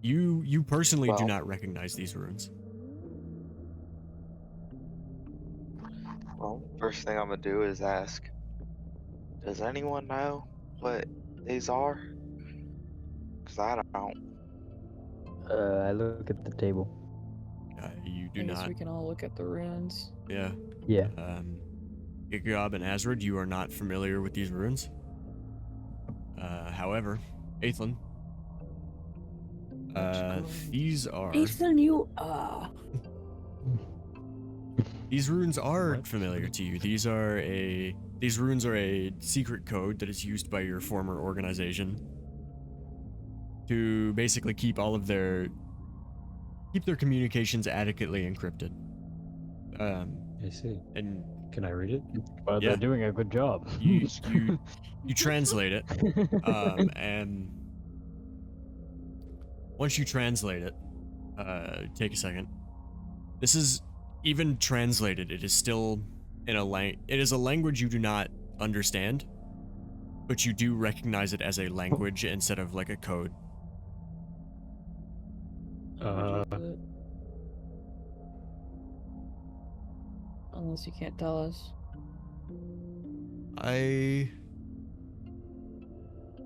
You personally do Well. not recognize these runes. Well, first thing I'm gonna do is ask, does anyone know what these are? Cause I don't. I look at the table. You do I guess not. we can all look at the runes. Yeah. Yeah. Gigagob and Azrid, you are not familiar with these runes. However, Aethlin, these are Ethan, you these runes are What? familiar to you. These runes are a secret code that is used by your former organization to basically keep their communications adequately encrypted. I see. And Can I read it? Well, Yeah. they're doing a good job. you translate it, and once you translate it, take a second. This is even translated. It is still in it is a language you do not understand, but you do recognize it as a language instead of like a code. unless you can't tell us. Let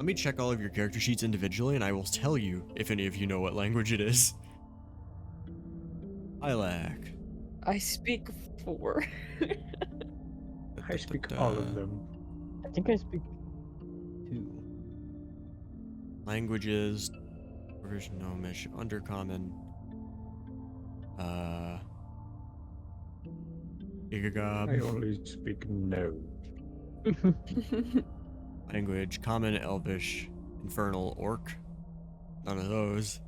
me check all of your character sheets individually, and I will tell you if any of you know what language it is. Ilak. I speak 4. I speak all of them. I think I speak 2. Languages. Provision, Gnomish, Undercommon. Gigagob. I only speak no. Language, Common, Elvish, Infernal, Orc. None of those.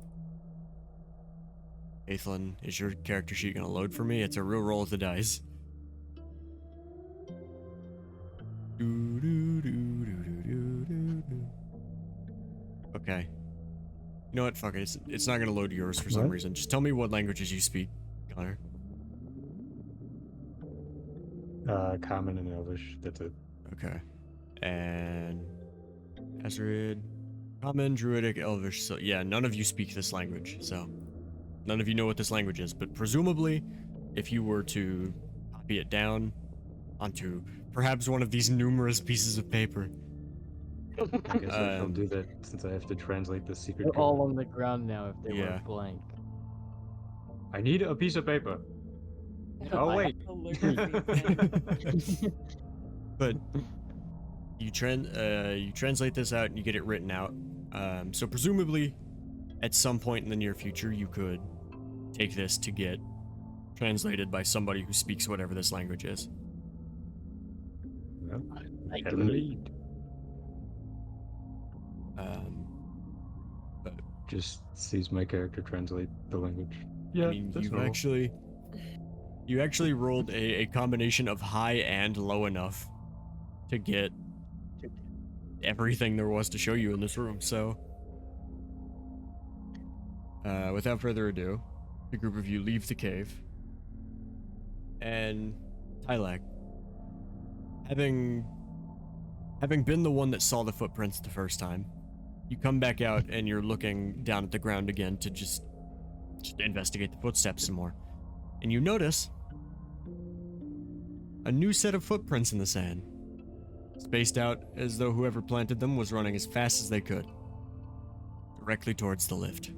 Aethlin, is your character sheet gonna load for me? It's a real roll of the dice. Okay. You know what? Fuck it. It's not gonna load yours for some What? reason. Just tell me what languages you speak, Connor. Common and Elvish. That's it. Okay. And Azrid, Common, Druidic, Elvish. So yeah, none of you speak this language, so none of you know what this language is. But presumably, if you were to copy it down onto perhaps one of these numerous pieces of paper, I guess I shall Um, do that since I have to translate the secret They're code. all on the ground now if they Yeah. were blank. I need a piece of paper. Oh wait. but you translate this out and you get it written out. So presumably, at some point in the near future, you could take this to get translated by somebody who speaks whatever this language is. Well, Like head me. lead. But Just sees my character translate the language. I Yeah, mean, that's you've normal. you actually rolled a combination of high and low enough to get everything there was to show you in this room. So, without further ado, the group of you leave the cave, and Tylak, having been the one that saw the footprints the first time, you come back out and you're looking down at the ground again to just investigate the footsteps some more. And you notice a new set of footprints in the sand, spaced out as though whoever planted them was running as fast as they could, directly towards the lift.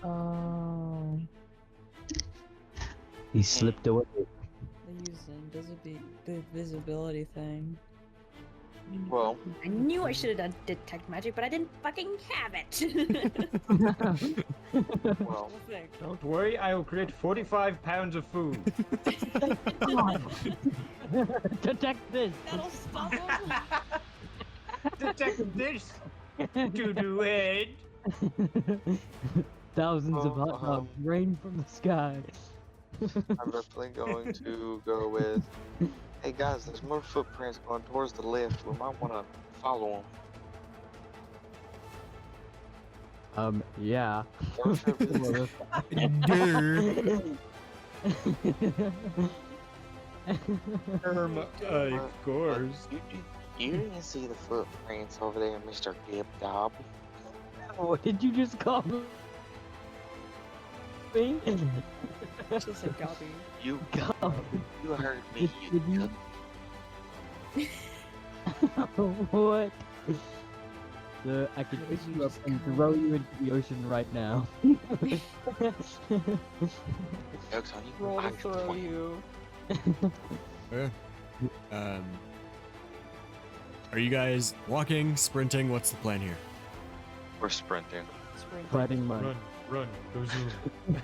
Oh. He slipped away. They use the invisibility thing. Well, I knew I should have done detect magic, but I didn't fucking have it. well, Don't worry, I will create 45 pounds of food. Detect this. That'll stop him. Detect this, doo-doo head. Thousands of hot Uh-huh. dogs rain from the sky. I'm definitely going to go with. Hey guys, there's more footprints going towards the left. We might want to follow Yeah. them. Of course. You didn't see the footprints over there, Mr. Gib Gob. What did you just call me? She said Gobby. You Gob. you heard me. Did You you? What? I could pick you up and throw you into the ocean right now. jokes on you. Roll I to can throw point. you. Yeah. Are you guys walking, sprinting? What's the plan here? We're sprinting. Fighting mine. Run, go zoom.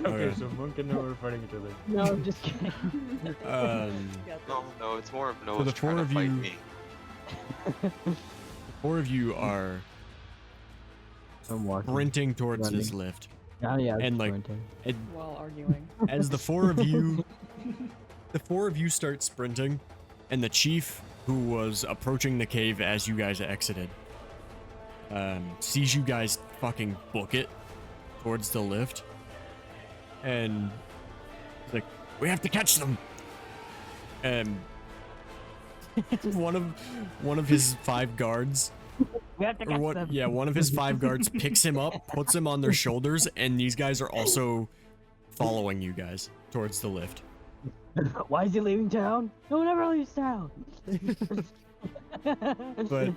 Okay. Okay, so Monk and Noah are fighting each other. No, I'm just kidding. No, it's more of the Noah's four trying to of fight you- me. Four of you are I'm walking. sprinting towards this Running. lift. Oh yeah, and, like, sprinting. While arguing. As the four of you start sprinting, and the chief, who was approaching the cave as you guys exited, sees you guys fucking book it towards the lift, and he's like, "We have to catch them." And one of his 5 guards, We have to or catch what? them. Yeah, one of his 5 guards picks him up, puts him on their shoulders, and these guys are also following you guys towards the lift. Why is he leaving town? No one ever leaves town. But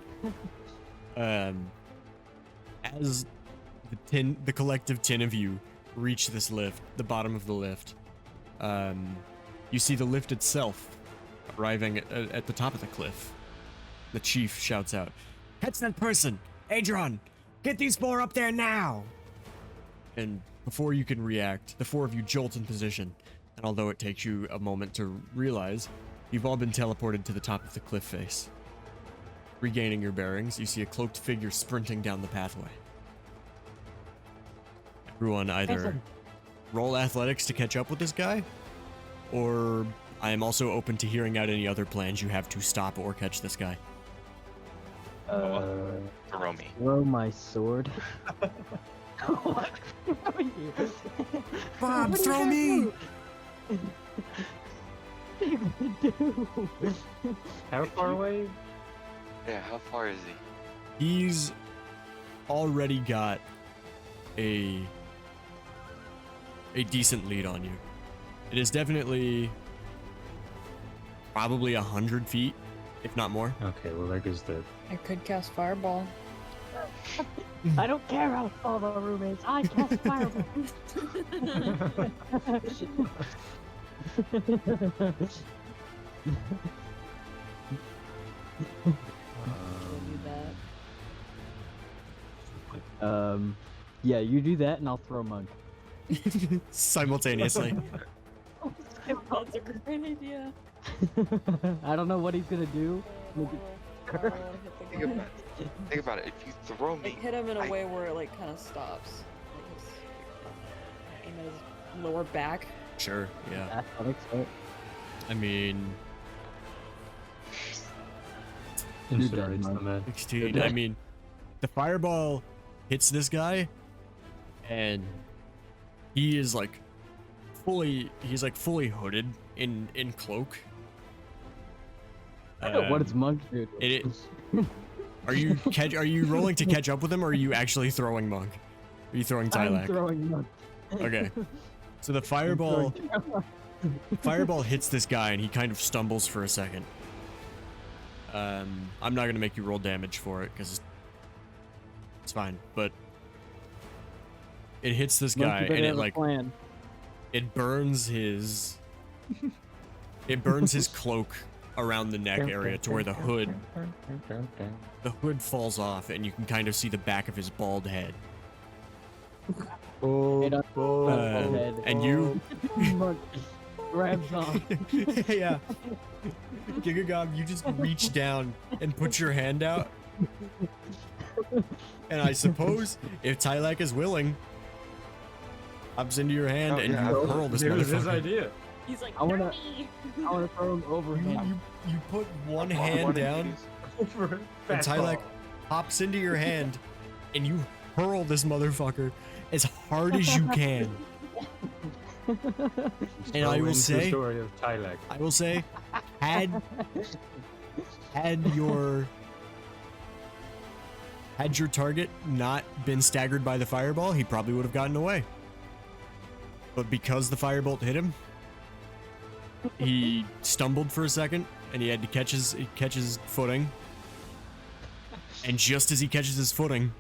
as the collective 10 of you reach this lift, the bottom of the lift, you see the lift itself arriving at the top of the cliff. The chief shouts out, Catch that person! Adron! Get these 4 up there now! and before you can react, the 4 of you jolt in position, and although it takes you a moment to realize, you've all been teleported to the top of the cliff face. Regaining your bearings, you see a cloaked figure sprinting down the pathway. Everyone either roll athletics to catch up with this guy, or I am also open to hearing out any other plans you have to stop or catch this guy. Throw me. Throw my sword. What? Bob, throw me! What are you gonna do? How far away? Yeah, how far is he? He's already got a decent lead on you. It is definitely probably 100 feet, if not more. Okay, well there goes the. I could cast Fireball. I don't care how tall the room is. I cast fireball. I'll do that. Yeah, you do that, and I'll throw Monk. Simultaneously. That's a great idea. I don't know what he's gonna do. Think about it. If you throw me, Like, hit him in a I- way where it like kind of stops. Like his, aim at his lower back. Sure, yeah. Athletics, right? I mean, Incinerates dead, the man. 16. I mean, the fireball hits this guy, and he is like fully hooded in cloak. What does Monk do? Are you rolling to catch up with him, or are you actually throwing Monk? Are you throwing I'm Tylak? throwing Monk. Okay. So the fireball hits this guy, and he kind of stumbles for a second. I'm not gonna make you roll damage for it because it's fine, but it hits this guy, and it like plan. it burns his cloak around the neck area to where the hood falls off, and you can kind of see the back of his bald head. Head up, head. And you, Monk grabs on. yeah, Gigagob, you just reach down and put your hand out. And I suppose if Tylek is willing, hops into your hand Oh, and yeah, you hurl this It was his motherfucker. idea. He's like, I wanna- "Not me." I want to throw him overhand. You put one I hand wanna down, use- Over and Tylek hops into your hand, and you hurl this motherfucker as hard as you can. And I will the say, story of Tylek. I will say, had your target not been staggered by the fireball, he probably would have gotten away. But because the firebolt hit him, he stumbled for a second, and he had to catch his footing. And just as he catches his footing,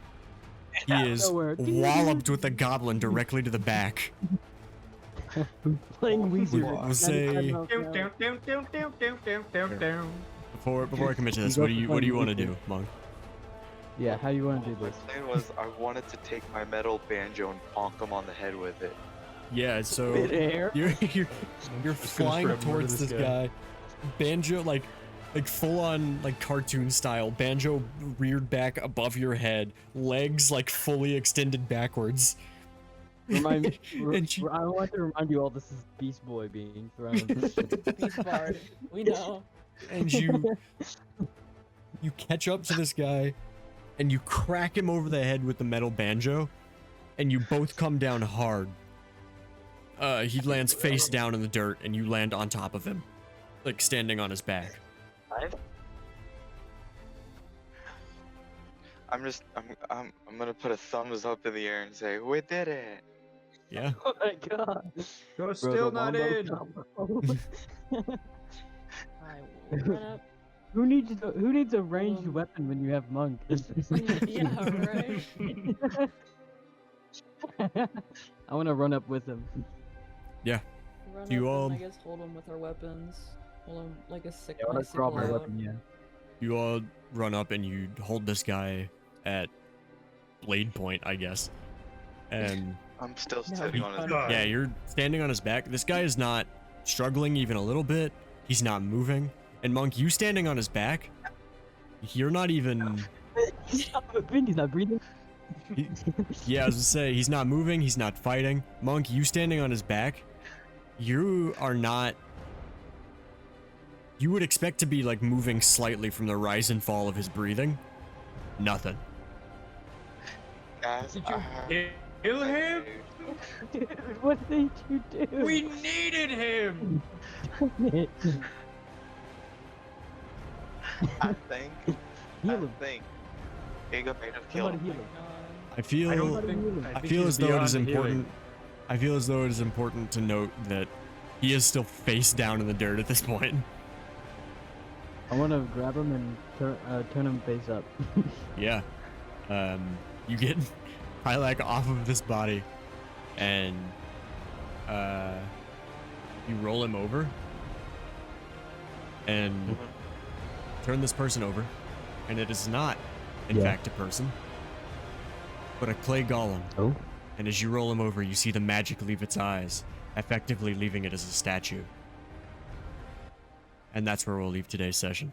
he is Nowhere. walloped with a goblin directly to the back. Playing Weezer. We'll say- Before I commit to this, what do you want to do, Monk? Yeah, how you want to do My this? plan was I wanted to take my metal banjo and bonk him on the head with it. Yeah, so Mid-air? you're gonna flying spread more to towards this this guy. Banjo like full on like cartoon style. Banjo reared back above your head, legs like fully extended backwards. Remind me, And she- I want to remind you all this is Beast Boy being thrown. Beast Bard. We know. And you catch up to this guy and you crack him over the head with the metal banjo, and you both come down hard. He lands face down in the dirt, and you land on top of him, like standing on his back. I'm gonna put a thumbs up in the air and say, we did it. Yeah. Oh my god. You're Bro, still the not wombo in. combo. I will run up. Who needs a ranged weapon when you have Monk? Yeah, right. I want to run up with him. Run You up all- and I guess hold him with our weapons. Hold him like a sick. Yeah, I want to grab my out. weapon, yeah. You all run up and you hold this guy at blade point, I guess. And I'm still No, sitting on his he- back. yeah, you're standing on his back. This guy is not struggling even a little bit. He's not moving. And Monk, you standing on his back, you're not even. He's not moving, he's not breathing. Yeah, I was gonna say, he's not moving, he's not fighting. Monk, you standing on his back, you are not. You would expect to be like moving slightly from the rise and fall of his breathing. Nothing. Guys, Did you- Kill him? Dude, what did you do? We needed him. I think, Heal him. Giga might have killed Somebody him. heal him. I feel. I don't think. I think feel he's as though it is beyond healing. important. I feel as though it is important to note that he is still face down in the dirt at this point. I want to grab him and turn him face up. Yeah. You get Hylac off of this body, and you roll him over, and turn this person over, and it is not, in Yeah. fact, a person, but a clay golem. Oh. And as you roll him over, you see the magic leave its eyes, effectively leaving it as a statue. And that's where we'll leave today's session.